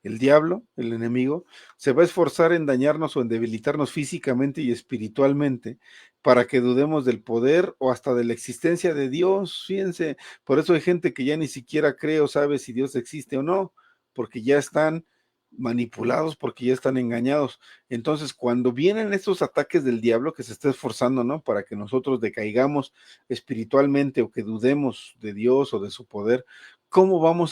El diablo, el enemigo, se va a esforzar en dañarnos o en debilitarnos físicamente y espiritualmente para que dudemos del poder o hasta de la existencia de Dios. Fíjense, por eso hay gente que ya ni siquiera cree o sabe si Dios existe o no, porque ya están manipulados, porque ya están engañados. Entonces, cuando vienen estos ataques del diablo que se está esforzando, ¿no? Para que nosotros decaigamos espiritualmente o que dudemos de Dios o de su poder, ¿cómo vamos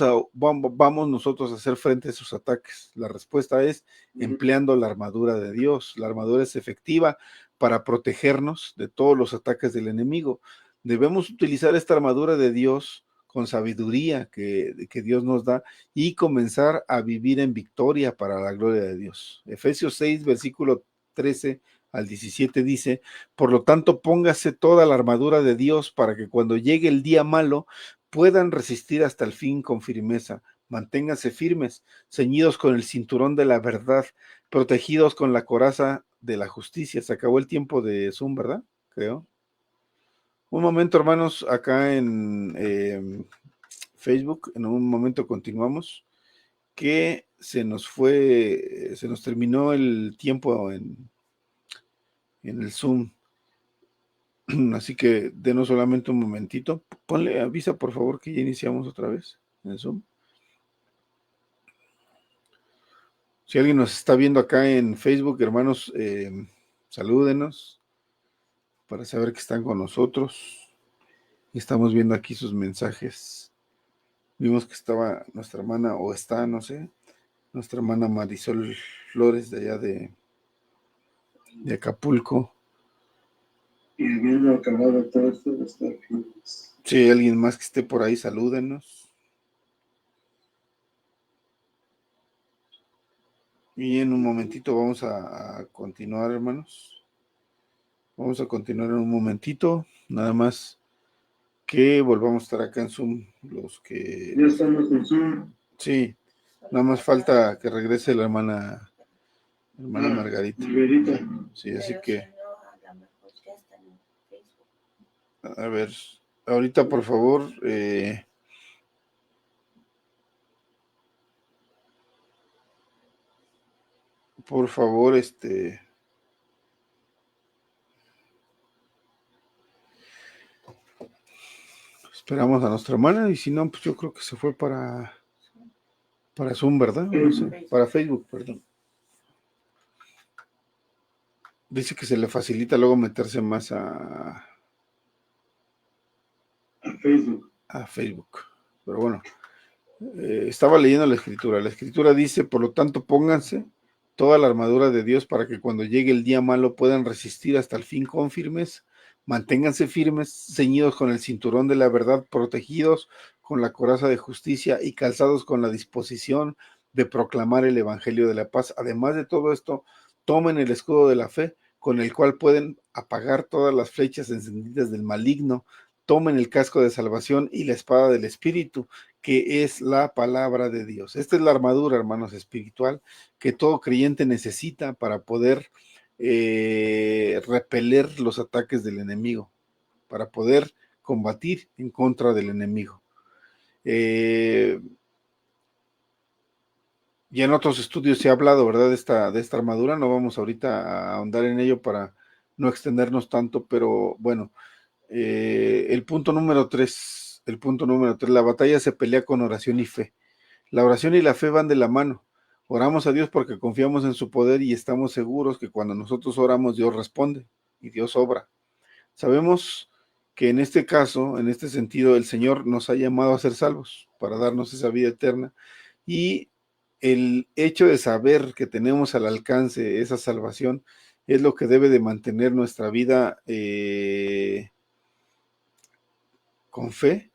nosotros a hacer frente a esos ataques? La respuesta es empleando la armadura de Dios. La armadura es efectiva para protegernos de todos los ataques del enemigo. Debemos utilizar esta armadura de Dios con sabiduría que Dios nos da y comenzar a vivir en victoria para la gloria de Dios. Efesios 6, versículo 13 al 17 dice, por lo tanto póngase toda la armadura de Dios para que cuando llegue el día malo puedan resistir hasta el fin con firmeza. Manténganse firmes, ceñidos con el cinturón de la verdad, protegidos con la coraza de la justicia. Se acabó el tiempo de Zoom, ¿verdad? Creo. Un momento, hermanos, acá en Facebook, en un momento continuamos, que se nos terminó el tiempo en el Zoom. Así que denos solamente un momentito. Ponle avisa, por favor, que ya iniciamos otra vez en el Zoom. Si alguien nos está viendo acá en Facebook, hermanos, salúdenos para saber que están con nosotros. Estamos viendo aquí sus mensajes. Vimos que estaba nuestra hermana, o está, no sé, nuestra hermana Marisol Flores de allá de Acapulco. Y habiendo acabado todo esto de estar firmes. Si hay alguien más que esté por ahí, salúdenos. Y en un momentito vamos a continuar, hermanos. Vamos a continuar en un momentito. Nada más que volvamos a estar acá en Zoom. Los que... Ya estamos en Zoom. Sí, nada más falta que regrese la hermana Margarita. Margarita. Sí, así Pero que, si no, a lo mejor ya está en Facebook. a ver, ahorita por favor, esperamos a nuestra hermana y si no, pues yo creo que se fue para Zoom, ¿verdad? No sé, para Facebook, perdón. Dice que se le facilita luego meterse más a Facebook. Facebook. Pero bueno, estaba leyendo la escritura. La escritura dice, por lo tanto, pónganse toda la armadura de Dios para que cuando llegue el día malo puedan resistir hasta el fin con firmes. Manténganse firmes, ceñidos con el cinturón de la verdad, protegidos con la coraza de justicia y calzados con la disposición de proclamar el evangelio de la paz. Además de todo esto, tomen el escudo de la fe, con el cual pueden apagar todas las flechas encendidas del maligno. Tomen el casco de salvación y la espada del Espíritu, que es la palabra de Dios. Esta es la armadura, hermanos, espiritual que todo creyente necesita para poder repeler los ataques del enemigo, para poder combatir en contra del enemigo. Ya en otros estudios se ha hablado, ¿verdad?, de esta armadura. No vamos ahorita a ahondar en ello para no extendernos tanto, pero bueno, el punto número 3, la batalla se pelea con oración y fe. La oración y la fe van de la mano. Oramos a Dios porque confiamos en su poder y estamos seguros que cuando nosotros oramos, Dios responde y Dios obra. Sabemos que en este caso, en este sentido, el Señor nos ha llamado a ser salvos para darnos esa vida eterna, y el hecho de saber que tenemos al alcance esa salvación es lo que debe de mantener nuestra vida con fe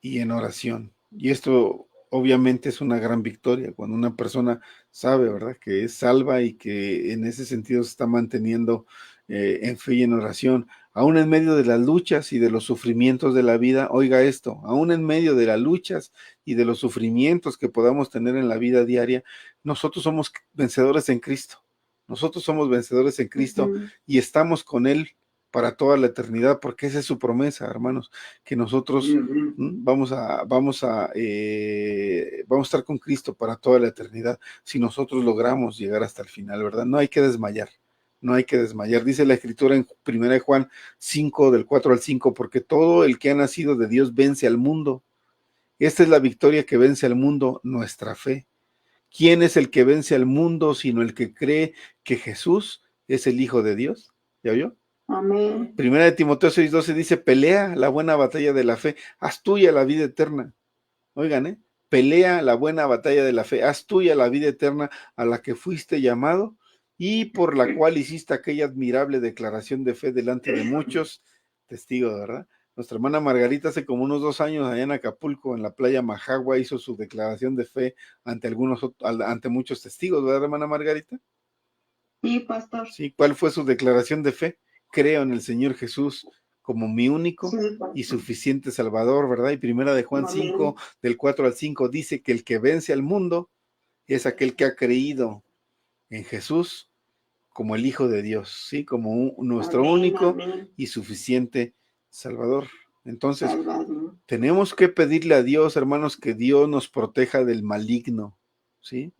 y en oración. Y esto obviamente es una gran victoria cuando una persona sabe, ¿verdad?, que es salva y que en ese sentido se está manteniendo en fe y en oración, aún en medio de las luchas y de los sufrimientos de la vida. Oiga esto, aún en medio de las luchas y de los sufrimientos que podamos tener en la vida diaria, nosotros somos vencedores en Cristo. Nosotros somos vencedores en Cristo y estamos con Él para toda la eternidad, porque esa es su promesa, hermanos, que nosotros vamos a estar con Cristo para toda la eternidad, si nosotros logramos llegar hasta el final, ¿verdad? No hay que desmayar, no hay que desmayar. Dice la Escritura en 1 Juan 5, del 4 al 5, porque todo el que ha nacido de Dios vence al mundo. Esta es la victoria que vence al mundo, nuestra fe. ¿Quién es el que vence al mundo sino el que cree que Jesús es el Hijo de Dios? ¿Ya vio? Amén. Primera de Timoteo 6:12 dice, pelea la buena batalla de la fe, haz tuya la vida eterna. Oigan, pelea la buena batalla de la fe, haz tuya la vida eterna a la que fuiste llamado y por la cual hiciste aquella admirable declaración de fe delante de muchos testigos, ¿verdad? Nuestra hermana Margarita hace como unos 2 años allá en Acapulco, en la playa Majagua, hizo su declaración de fe ante muchos testigos, ¿verdad, hermana Margarita? Sí, pastor. Sí, ¿cuál fue su declaración de fe? Creo en el Señor Jesús como mi único y suficiente Salvador, ¿verdad? Y primera de Juan 5, del 4 al 5, dice que el que vence al mundo es aquel que ha creído en Jesús como el Hijo de Dios, ¿sí? Como nuestro único y suficiente Salvador. Entonces, tenemos que pedirle a Dios, hermanos, que Dios nos proteja del maligno, ¿sí?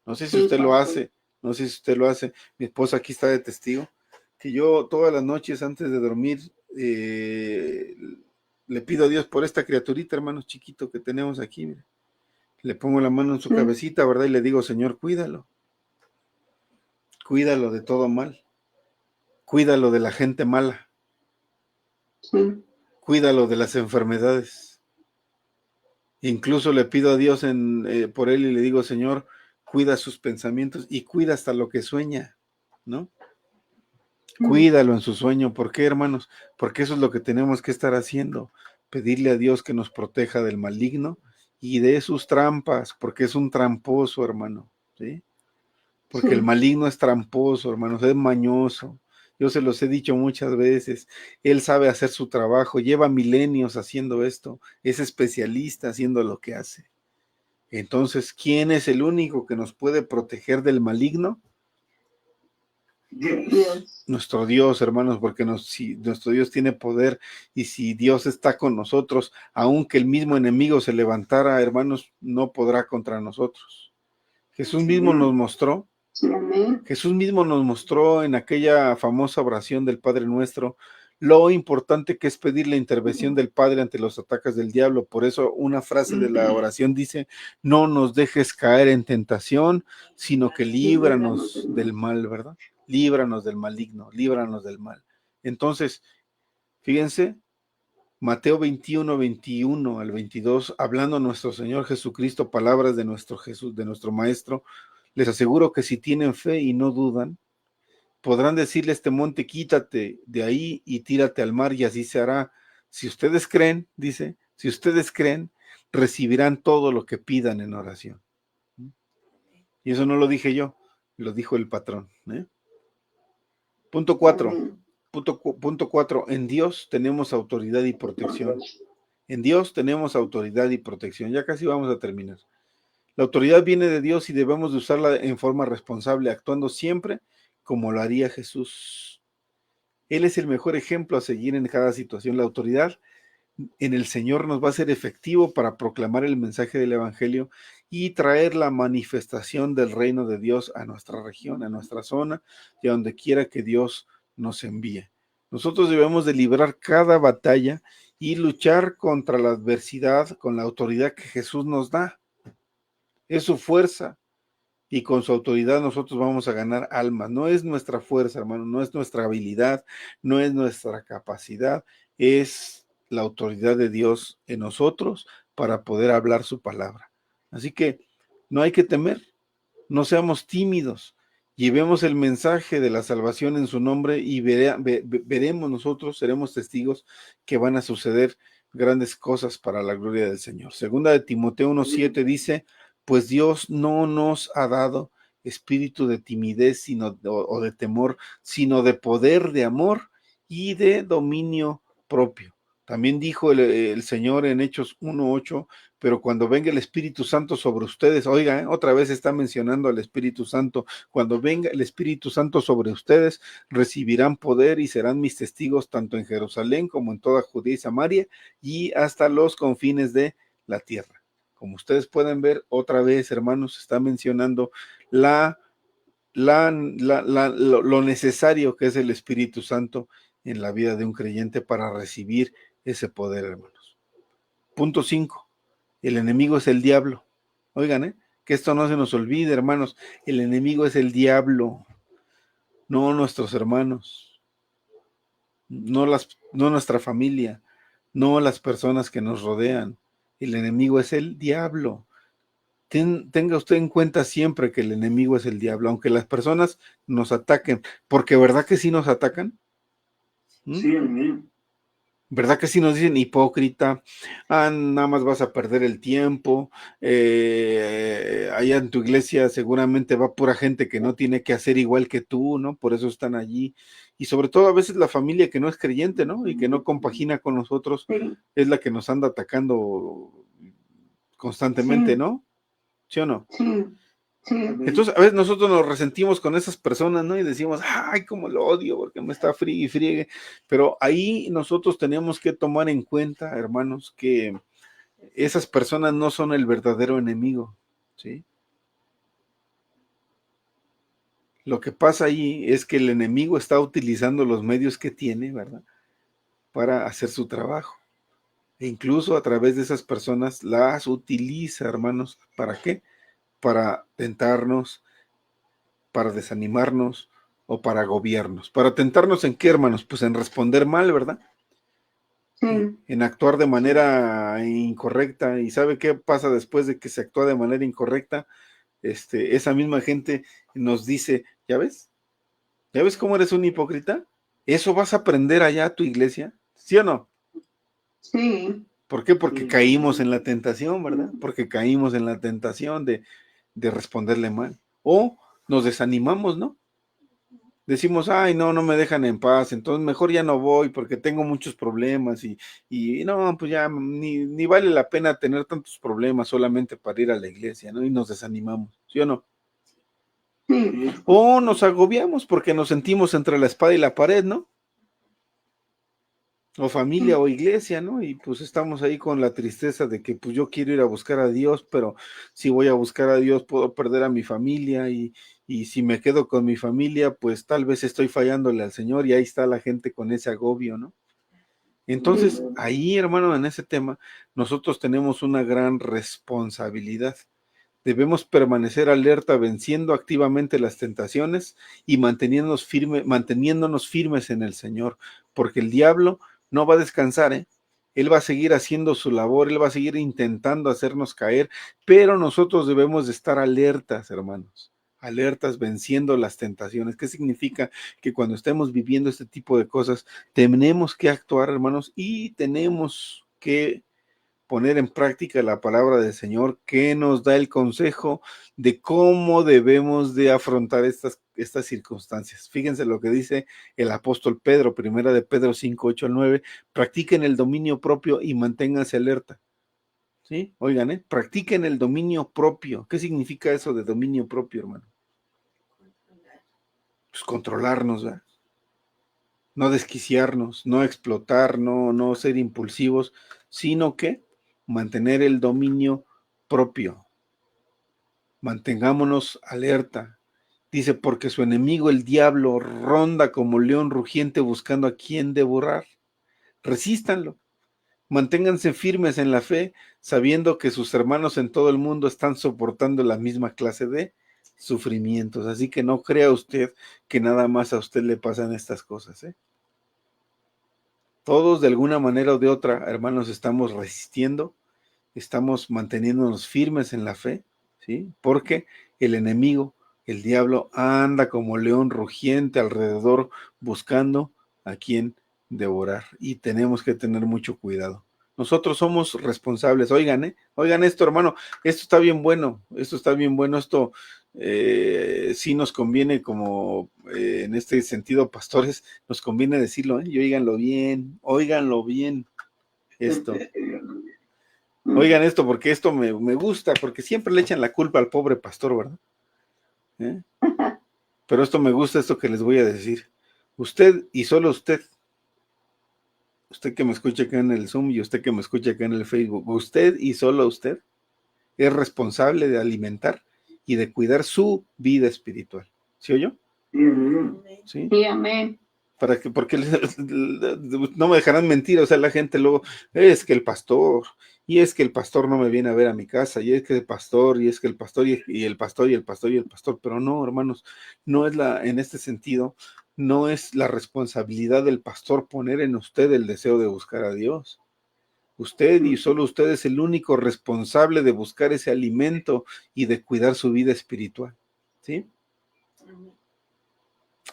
No sé si usted lo hace, no sé si usted lo hace. Mi esposa aquí está de testigo, que yo todas las noches antes de dormir le pido a Dios por esta criaturita, hermanos, chiquito que tenemos aquí. Mire. Le pongo la mano en su cabecita, ¿verdad? Y le digo, Señor, cuídalo. Cuídalo de todo mal. Cuídalo de la gente mala. Cuídalo de las enfermedades. Incluso le pido a Dios por él y le digo, Señor, cuida sus pensamientos y cuida hasta lo que sueña, ¿no? Cuídalo en su sueño. ¿Por qué, hermanos? Porque eso es lo que tenemos que estar haciendo. Pedirle a Dios que nos proteja del maligno y de sus trampas, porque es un tramposo, hermano, ¿sí? Porque el maligno es tramposo, hermanos, es mañoso. Yo se los he dicho muchas veces. Él sabe hacer su trabajo, lleva milenios haciendo esto, es especialista haciendo lo que hace. Entonces, ¿quién es el único que nos puede proteger del maligno? Dios. Nuestro Dios, hermanos, porque si nuestro Dios tiene poder y si Dios está con nosotros, aunque el mismo enemigo se levantara, hermanos, no podrá contra nosotros. Jesús mismo nos mostró. Jesús mismo nos mostró en aquella famosa oración del Padre Nuestro lo importante que es pedir la intervención del Padre ante los ataques del diablo. Por eso una frase de la oración dice, no nos dejes caer en tentación, sino que líbranos del mal, ¿verdad? Líbranos del maligno, líbranos del mal. Entonces, fíjense, Mateo 21, 21 al 22, hablando nuestro Señor Jesucristo, palabras de nuestro Jesús, de nuestro Maestro, les aseguro que si tienen fe y no dudan, podrán decirle a este monte, quítate de ahí y tírate al mar, y así se hará. Si ustedes creen, dice, si ustedes creen, recibirán todo lo que pidan en oración. Y eso no lo dije yo, lo dijo el patrón. Punto 4. Punto 4. En Dios tenemos autoridad y protección. En Dios tenemos autoridad y protección. Ya casi vamos a terminar. La autoridad viene de Dios y debemos de usarla en forma responsable, actuando siempre como lo haría Jesús. Él es el mejor ejemplo a seguir en cada situación. La autoridad en el Señor nos va a ser efectivo para proclamar el mensaje del Evangelio y traer la manifestación del reino de Dios a nuestra región, a nuestra zona y a donde quiera que Dios nos envíe. Nosotros debemos de librar cada batalla y luchar contra la adversidad con la autoridad que Jesús nos da. Es su fuerza. Y con su autoridad nosotros vamos a ganar almas. No es nuestra fuerza, hermano, no es nuestra habilidad, no es nuestra capacidad, es la autoridad de Dios en nosotros para poder hablar su palabra. Así que no hay que temer, no seamos tímidos, llevemos el mensaje de la salvación en su nombre y veremos nosotros, seremos testigos que van a suceder grandes cosas para la gloria del Señor. Segunda de Timoteo 1:7 dice, pues Dios no nos ha dado espíritu de timidez o de temor, sino de poder, de amor y de dominio propio. También dijo el Señor en Hechos 1:8, pero cuando venga el Espíritu Santo sobre ustedes, oiga, otra vez está mencionando al Espíritu Santo, cuando venga el Espíritu Santo sobre ustedes, recibirán poder y serán mis testigos tanto en Jerusalén como en toda Judea y Samaria y hasta los confines de la tierra. Como ustedes pueden ver, otra vez, hermanos, está mencionando lo necesario que es el Espíritu Santo en la vida de un creyente para recibir ese poder, hermanos. Punto 5. El enemigo es el diablo. Oigan, que esto no se nos olvide, hermanos. El enemigo es el diablo, no nuestros hermanos, no nuestra familia, no las personas que nos rodean. El enemigo es el diablo. Tenga usted en cuenta siempre que el enemigo es el diablo, aunque las personas nos ataquen, porque ¿verdad que sí nos atacan? Sí, amén. ¿Verdad que sí nos dicen hipócrita? Nada más vas a perder el tiempo. Allá en tu iglesia seguramente va pura gente que no tiene que hacer igual que tú, ¿no? Por eso están allí. Y sobre todo a veces la familia que no es creyente, ¿no? Y que no compagina con nosotros, es la que nos anda atacando constantemente, ¿no? ¿Sí o no? Sí. Entonces, a veces nosotros nos resentimos con esas personas, ¿no? Y decimos, ay, cómo lo odio, porque me está friegue y friegue. Pero ahí nosotros tenemos que tomar en cuenta, hermanos, que esas personas no son el verdadero enemigo, ¿sí? Lo que pasa ahí es que el enemigo está utilizando los medios que tiene, ¿verdad? Para hacer su trabajo. E incluso a través de esas personas las utiliza, hermanos, ¿para qué? Para tentarnos, para desanimarnos o para agobiarnos. ¿Para tentarnos en qué, hermanos? Pues en responder mal, ¿verdad? Sí, en actuar de manera incorrecta. ¿Y sabe qué pasa después de que se actúa de manera incorrecta? Esa misma gente nos dice, ¿ya ves? ¿Ya ves cómo eres un hipócrita? ¿Eso vas a aprender allá a tu iglesia? ¿Sí o no? sí, ¿Por qué? Porque caímos en la tentación, ¿verdad? Porque caímos en la tentación de responderle mal. O nos desanimamos, ¿no? Decimos, ay, no, no me dejan en paz, entonces mejor ya no voy porque tengo muchos problemas y no, pues ya ni vale la pena tener tantos problemas solamente para ir a la iglesia, ¿no? Y nos desanimamos, ¿sí o no? sí, O nos agobiamos porque nos sentimos entre la espada y la pared, ¿no? O familia sí, o iglesia, ¿no? Y pues estamos ahí con la tristeza de que pues yo quiero ir a buscar a Dios, pero si voy a buscar a Dios puedo perder a mi familia y si me quedo con mi familia, pues tal vez estoy fallándole al Señor y ahí está la gente con ese agobio, ¿no? Entonces, ahí, hermano, en ese tema, nosotros tenemos una gran responsabilidad. Debemos permanecer alerta, venciendo activamente las tentaciones y manteniéndonos firmes en el Señor, porque el diablo no va a descansar, ¿eh? Él va a seguir haciendo su labor, él va a seguir intentando hacernos caer, pero nosotros debemos de estar alertas, hermanos, alertas, venciendo las tentaciones. ¿Qué significa? Que cuando estemos viviendo este tipo de cosas, tenemos que actuar, hermanos, y tenemos que poner en práctica la palabra del Señor, que nos da el consejo de cómo debemos de afrontar estas circunstancias. Fíjense lo que dice el apóstol Pedro, primera de Pedro 5, 8 al 9, practiquen el dominio propio y manténganse alerta. ¿Sí? Oigan, practiquen el dominio propio. ¿Qué significa eso de dominio propio, hermano? Pues controlarnos, ¿verdad? No desquiciarnos, no explotar, no ser impulsivos, sino que mantener el dominio propio. Mantengámonos alerta. Dice, porque su enemigo, el diablo, ronda como león rugiente buscando a quien devorar. Resístanlo. Manténganse firmes en la fe, sabiendo que sus hermanos en todo el mundo están soportando la misma clase de sufrimientos. Así que no crea usted que nada más a usted le pasan estas cosas, ¿eh? Todos de alguna manera o de otra, hermanos, estamos resistiendo, estamos manteniéndonos firmes en la fe, ¿sí? Porque el enemigo, el diablo, anda como león rugiente alrededor buscando a quien devorar y tenemos que tener mucho cuidado. Nosotros somos responsables. Oigan, oigan esto, hermano, esto está bien bueno, esto sí nos conviene como en este sentido, pastores, nos conviene decirlo, y óiganlo bien, esto. Oigan esto, porque esto me gusta, porque siempre le echan la culpa al pobre pastor, ¿verdad? ¿Eh? Pero esto me gusta, esto que les voy a decir. Usted y solo usted que me escucha acá en el Zoom y usted que me escucha acá en el Facebook, usted y solo usted es responsable de alimentar y de cuidar su vida espiritual. ¿Sí oyó? ¿Sí? sí, amén. Porque no me dejarán mentir, o sea, la gente luego, es que el pastor, y es que el pastor no me viene a ver a mi casa, y es que el pastor, y es que el pastor, y el pastor, y el pastor, y el pastor, pero no, hermanos, no es en este sentido, no es la responsabilidad del pastor poner en usted el deseo de buscar a Dios. Usted y solo usted es el único responsable de buscar ese alimento y de cuidar su vida espiritual, ¿sí?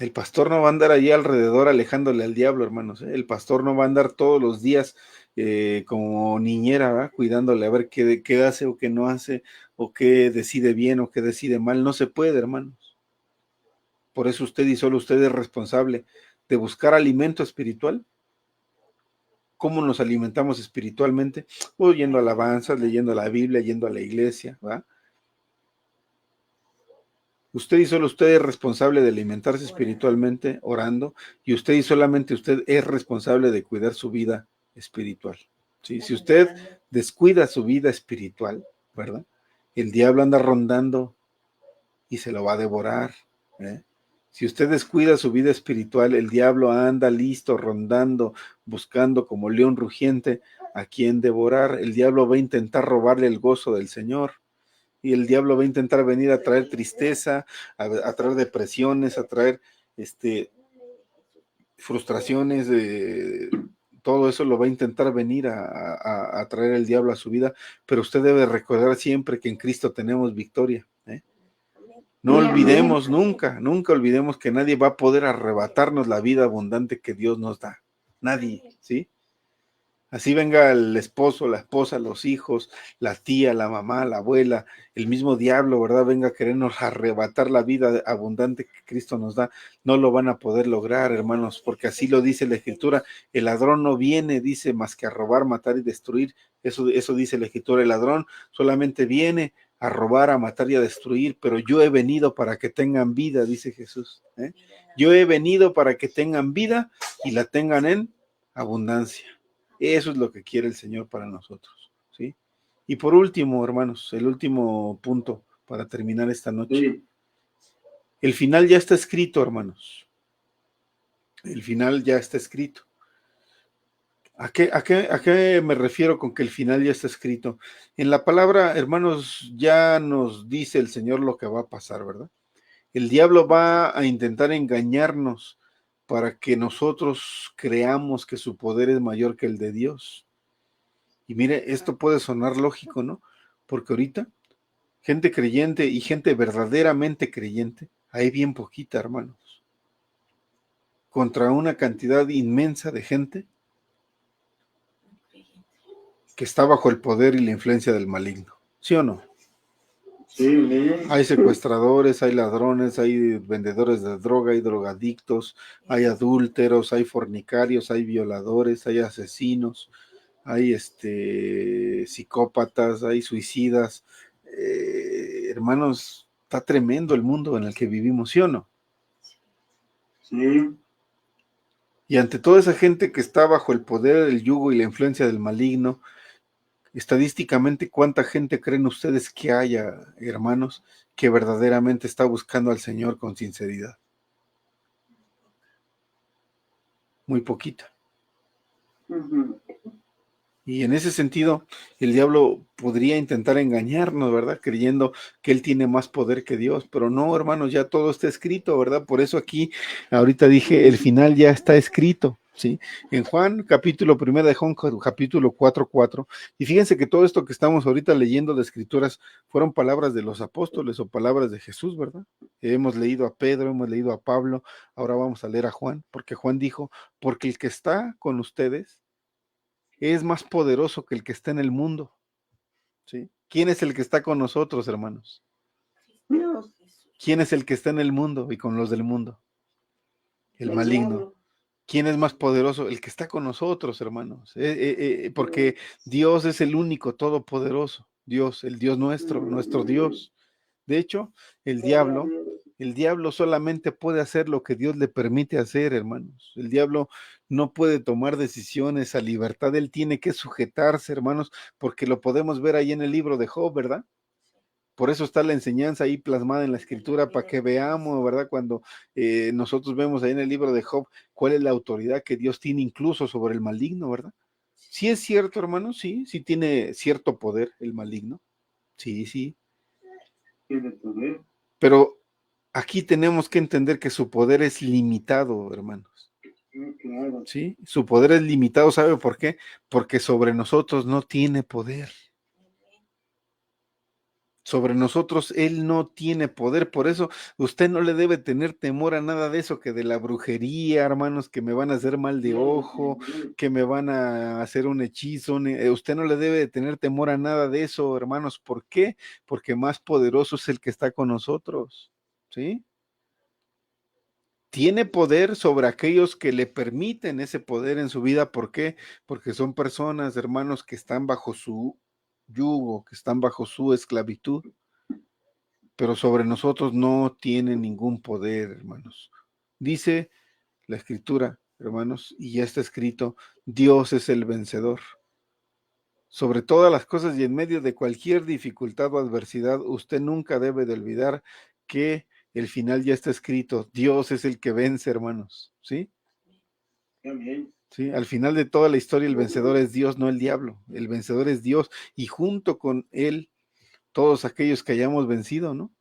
El pastor no va a andar allí alrededor alejándole al diablo, hermanos, ¿eh? El pastor no va a andar todos los días como niñera, ¿verdad? Cuidándole a ver qué hace o qué no hace, o qué decide bien o qué decide mal. No se puede, hermanos. Por eso usted y solo usted es responsable de buscar alimento espiritual. ¿Cómo nos alimentamos espiritualmente? Oyendo alabanzas, leyendo la Biblia, yendo a la iglesia, ¿verdad? Usted y solo usted es responsable de alimentarse espiritualmente, orando, y usted y solamente usted es responsable de cuidar su vida espiritual. ¿Sí? Si usted descuida su vida espiritual, ¿verdad? El diablo anda rondando y se lo va a devorar, ¿eh? Si usted descuida su vida espiritual, el diablo anda listo, rondando, buscando como león rugiente a quien devorar. El diablo va a intentar robarle el gozo del Señor. Y el diablo va a intentar venir a traer tristeza, a traer depresiones, a traer frustraciones, todo eso lo va a intentar venir a traer el diablo a su vida, pero usted debe recordar siempre que en Cristo tenemos victoria, ¿eh? No olvidemos nunca, nunca olvidemos que nadie va a poder arrebatarnos la vida abundante que Dios nos da. Nadie, ¿sí? Así venga el esposo, la esposa, los hijos, la tía, la mamá, la abuela, el mismo diablo, ¿verdad? Venga a querernos arrebatar la vida abundante que Cristo nos da. No lo van a poder lograr, hermanos, porque así lo dice la Escritura. El ladrón no viene, dice, más que a robar, matar y destruir. Eso dice la Escritura. El ladrón solamente viene a robar, a matar y a destruir, pero yo he venido para que tengan vida, dice Jesús, ¿eh? Yo he venido para que tengan vida y la tengan en abundancia. Eso es lo que quiere el Señor para nosotros, ¿sí? Y por último, hermanos, el último punto para terminar esta noche. Sí. El final ya está escrito, hermanos. El final ya está escrito. ¿A qué me refiero con que el final ya está escrito? En la palabra, hermanos, ya nos dice el Señor lo que va a pasar, ¿verdad? El diablo va a intentar engañarnos para que nosotros creamos que su poder es mayor que el de Dios. Y mire, esto puede sonar lógico, ¿no? Porque ahorita, gente creyente y gente verdaderamente creyente, hay bien poquita, hermanos. Contra una cantidad inmensa de gente que está bajo el poder y la influencia del maligno. ¿Sí o no? Sí. Hay secuestradores, hay ladrones, hay vendedores de droga, hay drogadictos, hay adúlteros, hay fornicarios, hay violadores, hay asesinos, hay psicópatas, hay suicidas. Hermanos, está tremendo el mundo en el que vivimos, ¿sí o no? Sí. Y ante toda esa gente que está bajo el poder, el yugo y la influencia del maligno, estadísticamente, ¿cuánta gente creen ustedes que haya, hermanos, que verdaderamente está buscando al Señor con sinceridad? Muy poquita. Ujú. Y en ese sentido, el diablo podría intentar engañarnos, ¿verdad? Creyendo que él tiene más poder que Dios, pero no, hermanos, ya todo está escrito, ¿verdad? Por eso aquí, ahorita dije, el final ya está escrito, ¿sí? En Juan, capítulo 1 de Juan, capítulo 4:4, y fíjense que todo esto que estamos ahorita leyendo de escrituras fueron palabras de los apóstoles o palabras de Jesús, ¿verdad? Hemos leído a Pedro, hemos leído a Pablo, ahora vamos a leer a Juan, porque Juan dijo, porque el que está con ustedes es más poderoso que el que está en el mundo, ¿sí? ¿Quién es el que está con nosotros, hermanos? Dios, ¿Quién es el que está en el mundo y con los del mundo? El el maligno. diablo. ¿Quién es más poderoso? El que está con nosotros, hermanos. Porque Dios es el único todopoderoso. Dios, el Dios nuestro Dios. De hecho, el diablo solamente puede hacer lo que Dios le permite hacer, hermanos. El diablo no puede tomar decisiones a libertad. Él tiene que sujetarse, hermanos, porque lo podemos ver ahí en el libro de Job, ¿verdad? Por eso está la enseñanza ahí plasmada en la escritura, para que veamos, ¿verdad? Cuando nosotros vemos ahí en el libro de Job, cuál es la autoridad que Dios tiene incluso sobre el maligno, ¿verdad? Sí es cierto, hermanos, sí tiene cierto poder el maligno. Sí. Tiene poder. Pero aquí tenemos que entender que su poder es limitado, hermanos. Claro. ¿Sí? Su poder es limitado, ¿sabe por qué? Porque sobre nosotros no tiene poder. Sobre nosotros Él no tiene poder, por eso usted no le debe tener temor a nada de eso, que de la brujería, hermanos, que me van a hacer mal de ojo, que me van a hacer un hechizo, usted no le debe de tener temor a nada de eso, hermanos. ¿Por qué? Porque más poderoso es el que está con nosotros, ¿sí? Tiene poder sobre aquellos que le permiten ese poder en su vida. ¿Por qué? Porque son personas, hermanos, que están bajo su yugo, que están bajo su esclavitud. Pero sobre nosotros no tiene ningún poder, hermanos. Dice la Escritura, hermanos, y ya está escrito, Dios es el vencedor. Sobre todas las cosas y en medio de cualquier dificultad o adversidad, usted nunca debe de olvidar que el final ya está escrito. Dios es el que vence, hermanos, ¿sí? También. Sí, al final de toda la historia el vencedor es Dios, no el diablo. El vencedor es Dios y junto con él todos aquellos que hayamos vencido, ¿no?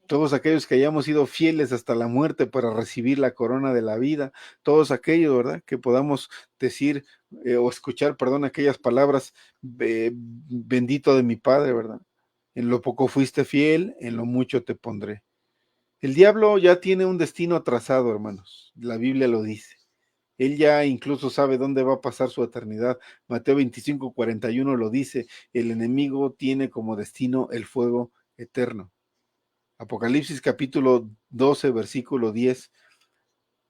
todos aquellos que hayamos sido fieles hasta la muerte para recibir la corona de la vida, todos aquellos, ¿verdad? Que podamos decir o escuchar, perdón, aquellas palabras, bendito de mi Padre, ¿verdad? En lo poco fuiste fiel, en lo mucho te pondré. El diablo ya tiene un destino trazado, hermanos. La Biblia lo dice. Él ya incluso sabe dónde va a pasar su eternidad. Mateo 25:41 lo dice. El enemigo tiene como destino el fuego eterno. Apocalipsis capítulo 12, versículo 10,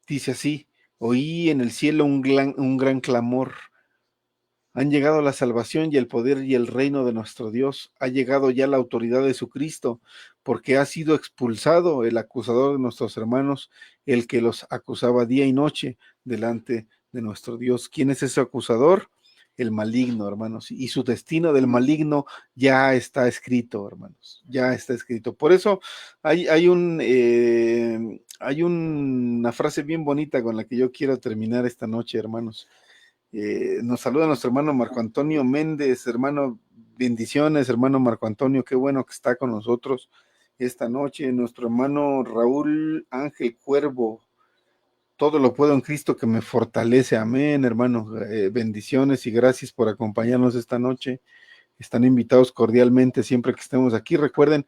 dice así: oí en el cielo un gran clamor. Han llegado la salvación y el poder y el reino de nuestro Dios. Ha llegado ya la autoridad de su Cristo, porque ha sido expulsado el acusador de nuestros hermanos, el que los acusaba día y noche delante de nuestro Dios. ¿Quién es ese acusador? El maligno, hermanos. Y su destino del maligno ya está escrito, hermanos. Ya está escrito. Por eso hay una frase bien bonita con la que yo quiero terminar esta noche, hermanos. Nos saluda nuestro hermano Marco Antonio Méndez. Hermano, bendiciones, hermano Marco Antonio, qué bueno que está con nosotros esta noche. Nuestro hermano Raúl Ángel Cuervo, todo lo puedo en Cristo que me fortalece, amén, hermano. Bendiciones y gracias por acompañarnos esta noche. Están invitados cordialmente siempre que estemos aquí. Recuerden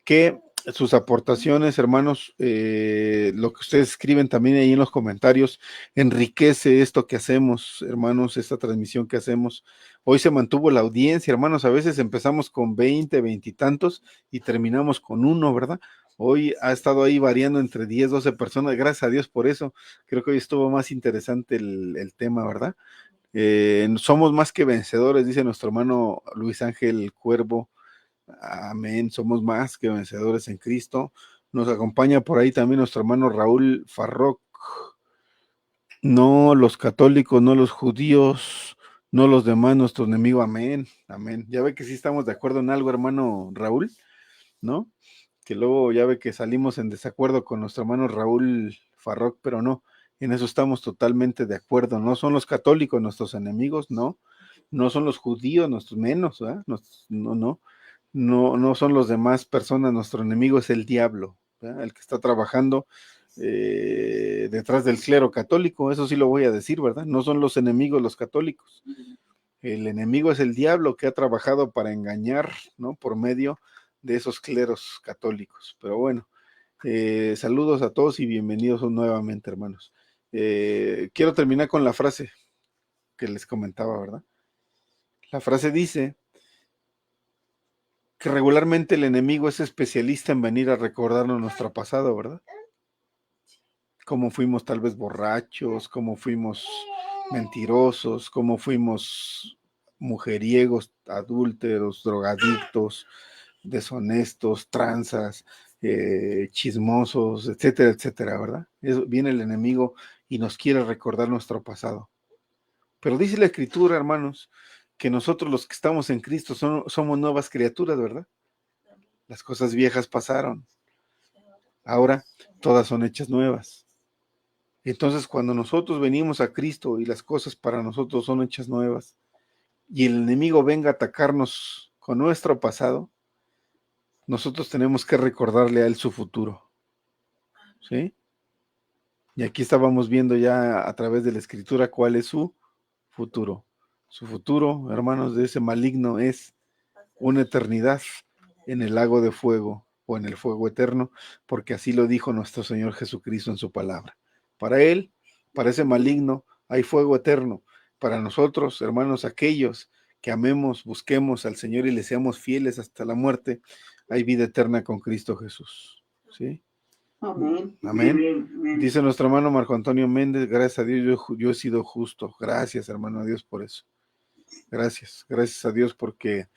que sus aportaciones, hermanos, lo que ustedes escriben también ahí en los comentarios, enriquece esto que hacemos, hermanos, esta transmisión que hacemos. Hoy se mantuvo la audiencia, hermanos, a veces empezamos con 20, 20 y tantos y terminamos con uno, ¿verdad? Hoy ha estado ahí variando entre 10, 12 personas, gracias a Dios por eso. Creo que hoy estuvo más interesante el tema, ¿verdad? Somos más que vencedores, dice nuestro hermano Luis Ángel Cuervo. Amén, somos más que vencedores en Cristo. Nos acompaña por ahí también nuestro hermano Raúl Farroc. No los católicos, no los judíos, no los demás, nuestro enemigo. Amén, amén. Ya ve que sí estamos de acuerdo en algo, hermano Raúl, ¿no? Que luego ya ve que salimos en desacuerdo con nuestro hermano Raúl Farroc, pero no, en eso estamos totalmente de acuerdo. No son los católicos nuestros enemigos, no. No son los judíos nuestros menos, ¿verdad? No son los demás personas, nuestro enemigo es el diablo, ¿verdad? El que está trabajando detrás del clero católico, eso sí lo voy a decir, ¿verdad? No son los enemigos los católicos, el enemigo es el diablo que ha trabajado para engañar, ¿no? Por medio de esos cleros católicos. Pero bueno, saludos a todos y bienvenidos nuevamente, hermanos. Quiero terminar con la frase que les comentaba, ¿verdad? La frase dice que regularmente el enemigo es especialista en venir a recordarnos nuestro pasado, ¿verdad? Cómo fuimos tal vez borrachos, cómo fuimos mentirosos, cómo fuimos mujeriegos, adúlteros, drogadictos, deshonestos, tranzas, chismosos, etcétera, etcétera, ¿verdad? Viene el enemigo y nos quiere recordar nuestro pasado. Pero dice la Escritura, hermanos, que nosotros los que estamos en Cristo somos nuevas criaturas, ¿verdad? Las cosas viejas pasaron, ahora todas son hechas nuevas. Entonces, cuando nosotros venimos a Cristo y las cosas para nosotros son hechas nuevas, y el enemigo venga a atacarnos con nuestro pasado, nosotros tenemos que recordarle a él su futuro, ¿sí? Y aquí estábamos viendo ya a través de la Escritura cuál es su futuro. Su futuro, hermanos, de ese maligno es una eternidad en el lago de fuego o en el fuego eterno, porque así lo dijo nuestro Señor Jesucristo en su palabra. Para él, para ese maligno, hay fuego eterno. Para nosotros, hermanos, aquellos que amemos, busquemos al Señor y le seamos fieles hasta la muerte, hay vida eterna con Cristo Jesús. ¿Sí? Amén. Amén. Dice nuestro hermano Marco Antonio Méndez, gracias a Dios yo he sido justo. Gracias, hermano, a Dios por eso. Gracias a Dios porque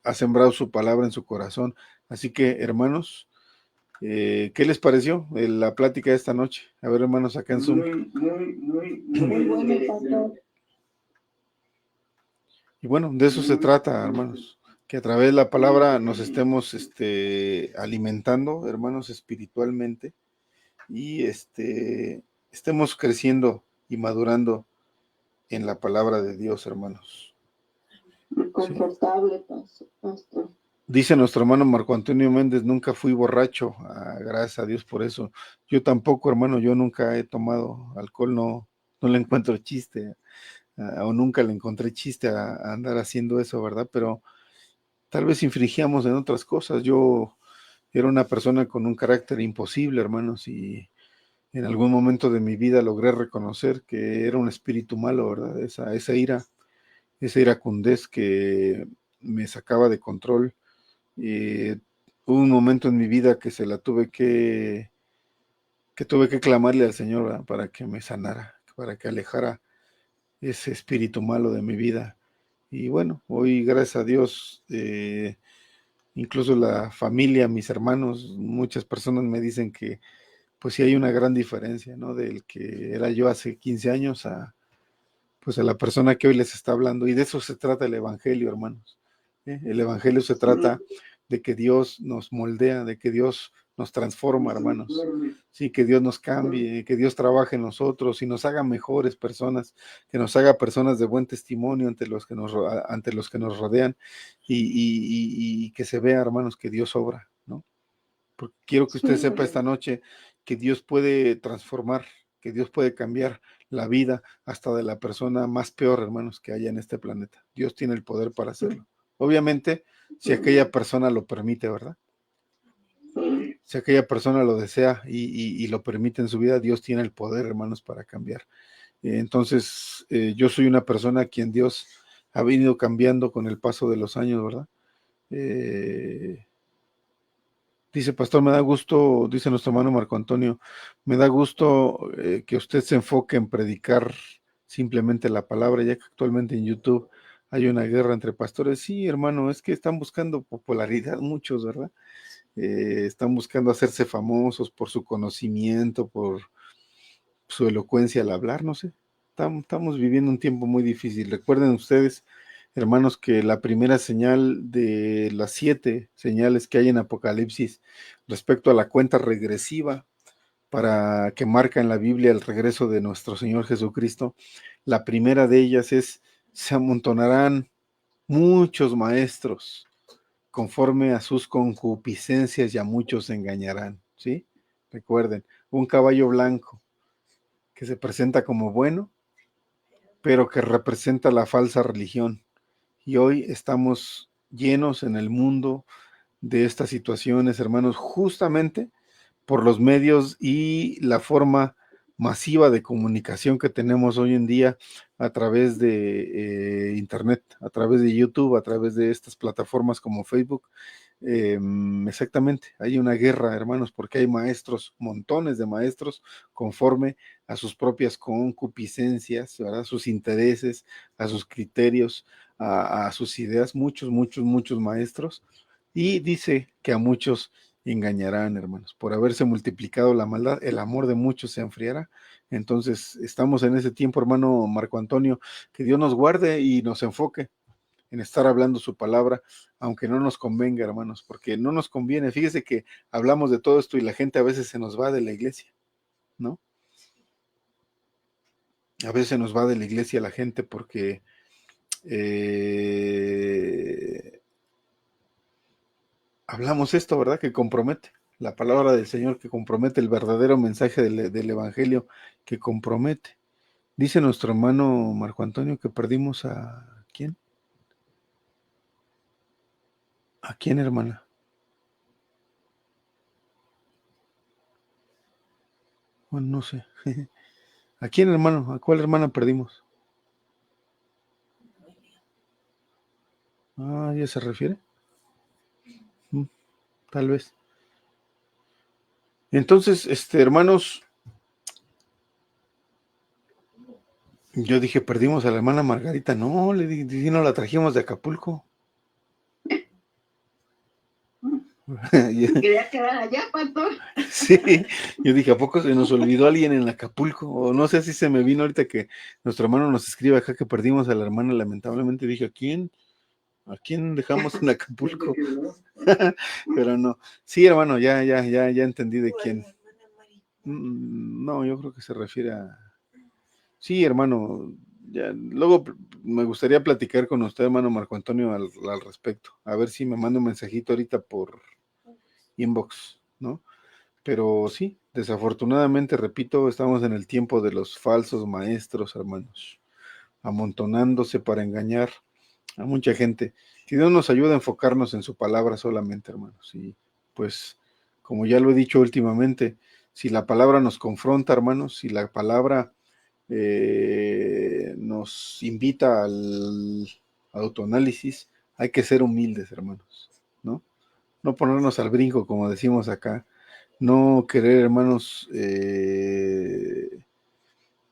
ha sembrado su palabra en su corazón. Así que, hermanos, ¿qué les pareció la plática de esta noche? A ver, hermanos, acá en Zoom. Muy bueno, pastor. Y bueno, de eso se trata, hermanos, que a través de la palabra nos estemos alimentando, hermanos, espiritualmente y estemos creciendo y madurando en la palabra de Dios, hermanos. Muy confortable, pastor. Dice nuestro hermano Marco Antonio Méndez, nunca fui borracho, gracias a Dios por eso. Yo tampoco, hermano, yo nunca he tomado alcohol, no le encuentro chiste, o nunca le encontré chiste a andar haciendo eso, ¿verdad? Pero tal vez infringíamos en otras cosas. Yo era una persona con un carácter imposible, hermanos, y en algún momento de mi vida logré reconocer que era un espíritu malo, ¿verdad? Esa iracundez que me sacaba de control. Hubo un momento en mi vida que se la tuve que clamarle al Señor, ¿verdad? Para que me sanara, para que alejara ese espíritu malo de mi vida. Y bueno, hoy gracias a Dios, incluso la familia, mis hermanos, muchas personas me dicen que pues sí hay una gran diferencia, ¿no? Del que era yo hace 15 años pues a la persona que hoy les está hablando. Y de eso se trata el Evangelio, hermanos. El Evangelio se trata de que Dios nos moldea, de que Dios nos transforma, hermanos. Sí, que Dios nos cambie, que Dios trabaje en nosotros y nos haga mejores personas, que nos haga personas de buen testimonio ante los que nos rodean y que se vea, hermanos, que Dios obra, ¿no? Porque quiero que usted sepa esta noche que Dios puede transformar, que Dios puede cambiar la vida hasta de la persona más peor, hermanos, que haya en este planeta. Dios tiene el poder para hacerlo. Obviamente, si aquella persona lo permite, ¿verdad? Si aquella persona lo desea y lo permite en su vida, Dios tiene el poder, hermanos, para cambiar. Entonces, yo soy una persona a quien Dios ha venido cambiando con el paso de los años, ¿verdad? Dice, pastor, me da gusto, dice nuestro hermano Marco Antonio, me da gusto que usted se enfoque en predicar simplemente la palabra, ya que actualmente en YouTube hay una guerra entre pastores. Sí, hermano, es que están buscando popularidad muchos, ¿verdad? Están buscando hacerse famosos por su conocimiento, por su elocuencia al hablar, no sé. Estamos viviendo un tiempo muy difícil. Recuerden ustedes, hermanos, que la primera señal de las 7 señales que hay en Apocalipsis respecto a la cuenta regresiva para que marca en la Biblia el regreso de nuestro Señor Jesucristo, la primera de ellas es: se amontonarán muchos maestros conforme a sus concupiscencias y a muchos engañarán, ¿sí? Recuerden, un caballo blanco que se presenta como bueno, pero que representa la falsa religión. Y hoy estamos llenos en el mundo de estas situaciones, hermanos, justamente por los medios y la forma masiva de comunicación que tenemos hoy en día a través de Internet, a través de YouTube, a través de estas plataformas como Facebook. Exactamente, hay una guerra, hermanos, porque hay maestros, montones de maestros, conforme a sus propias concupiscencias, ¿verdad? Sus intereses, a sus criterios, a sus ideas, muchos maestros, y dice que a muchos engañarán, hermanos, por haberse multiplicado la maldad, el amor de muchos se enfriará. Entonces, estamos en ese tiempo, hermano Marco Antonio, que Dios nos guarde y nos enfoque en estar hablando su palabra, aunque no nos convenga, hermanos, porque no nos conviene. Fíjese que hablamos de todo esto y la gente a veces se nos va de la iglesia, ¿no? A veces se nos va de la iglesia la gente porque hablamos esto, ¿verdad? Que compromete. La palabra del Señor que compromete, el verdadero mensaje del Evangelio que compromete. Dice nuestro hermano Marco Antonio que perdimos a ¿quién? ¿A quién, hermana? Bueno, no sé. ¿A quién, hermano? ¿A cuál hermana perdimos? Ah, ¿ya se refiere? Tal vez. Entonces, hermanos, yo dije, perdimos a la hermana Margarita. No, le dije, no la trajimos de Acapulco. Quería quedar allá, pastor. Sí, yo dije, ¿a poco se nos olvidó alguien en Acapulco? O no sé si se me vino ahorita que nuestro hermano nos escribe acá que perdimos a la hermana, lamentablemente. Dije, ¿a quién? ¿A quién dejamos en Acapulco? Pero no. Sí, hermano, ya entendí de quién. No, yo creo que se refiere a... Sí, hermano, ya, luego me gustaría platicar con usted, hermano Marco Antonio, al respecto. A ver si me manda un mensajito ahorita por inbox, ¿no? Pero sí, desafortunadamente, repito, estamos en el tiempo de los falsos maestros, hermanos, amontonándose para engañar a mucha gente. Que Dios nos ayuda a enfocarnos en su palabra solamente, hermanos. Y pues, como ya lo he dicho últimamente, si la palabra nos confronta, hermanos, si la palabra nos invita al autoanálisis, hay que ser humildes, hermanos, ¿no? No ponernos al brinco, como decimos acá, no querer, hermanos,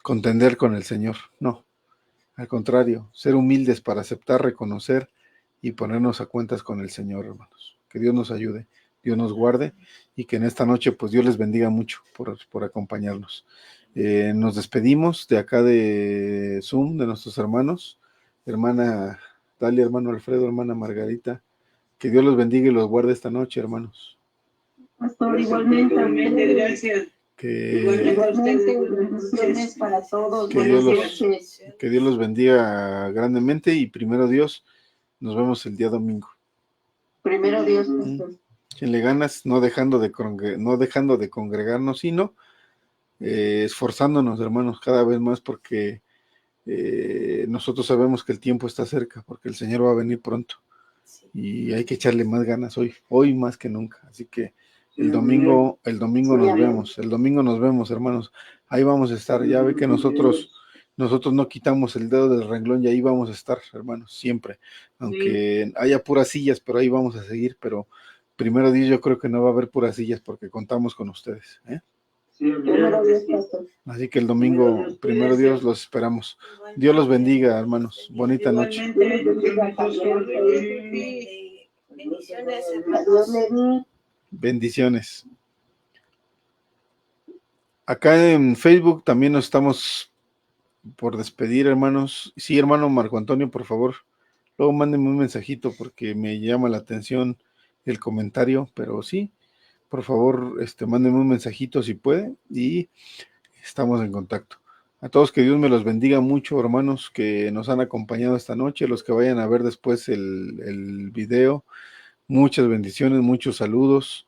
contender con el Señor, no, al contrario, ser humildes para aceptar, reconocer y ponernos a cuentas con el Señor, hermanos. Que Dios nos ayude, Dios nos guarde y que en esta noche, pues Dios les bendiga mucho por acompañarnos. Nos despedimos de acá de Zoom, de nuestros hermanos, hermana Dalia, hermano Alfredo, hermana Margarita. Que Dios los bendiga y los guarde esta noche, hermanos. Pastor, igualmente, gracias. Que, Igualmente, bendiciones para todos. que Buenas Dios noches. que Dios los bendiga grandemente y primero Dios, nos vemos el día domingo. Primero Dios, pastor. Échenle ganas, no dejando de congregarnos, sino esforzándonos, hermanos, cada vez más porque nosotros sabemos que el tiempo está cerca, porque el Señor va a venir pronto y hay que echarle más ganas hoy más que nunca. Así que el domingo nos vemos, hermanos. Ahí vamos a estar. Ya ve que nosotros no quitamos el dedo del renglón y ahí vamos a estar, hermanos, siempre. Aunque haya puras sillas, pero ahí vamos a seguir. Pero primero Dios, yo creo que no va a haber puras sillas porque contamos con ustedes, ¿eh? Primero Dios, pastor. Así que el domingo, primero Dios, los esperamos. Dios los bendiga, hermanos. Bonita noche. Bendiciones, Adiós, hermanos. Levi. Bendiciones. Acá en Facebook también nos estamos por despedir, hermanos. Sí, hermano Marco Antonio, por favor, luego mándenme un mensajito porque me llama la atención el comentario, pero sí, por favor, mándenme un mensajito si puede y estamos en contacto. A todos que Dios me los bendiga mucho, hermanos, que nos han acompañado esta noche, los que vayan a ver después el video, muchas bendiciones, muchos saludos.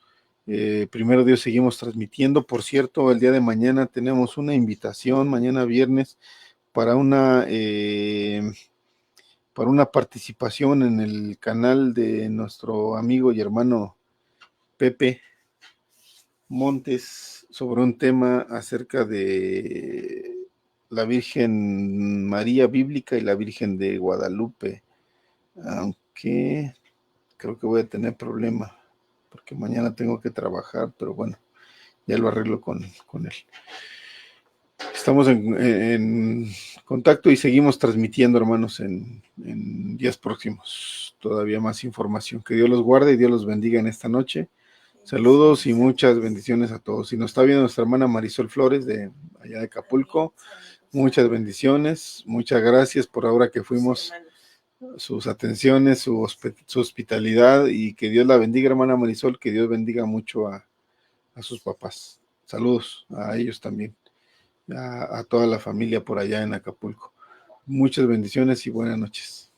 Primero Dios, seguimos transmitiendo. Por cierto, el día de mañana tenemos una invitación, mañana viernes, para una participación en el canal de nuestro amigo y hermano Pepe Montes sobre un tema acerca de la Virgen María Bíblica y la Virgen de Guadalupe, aunque creo que voy a tener problema porque mañana tengo que trabajar, pero bueno, ya lo arreglo con él. Estamos en contacto y seguimos transmitiendo, hermanos, en días próximos. Todavía más información. Que Dios los guarde y Dios los bendiga en esta noche. Saludos y muchas bendiciones a todos. Y nos está viendo nuestra hermana Marisol Flores de allá de Acapulco. Muchas bendiciones. Muchas gracias por ahora que fuimos, sus atenciones, su hospitalidad, y que Dios la bendiga, hermana Marisol, que Dios bendiga mucho a sus papás. Saludos a ellos también, a toda la familia por allá en Acapulco. Muchas bendiciones y buenas noches.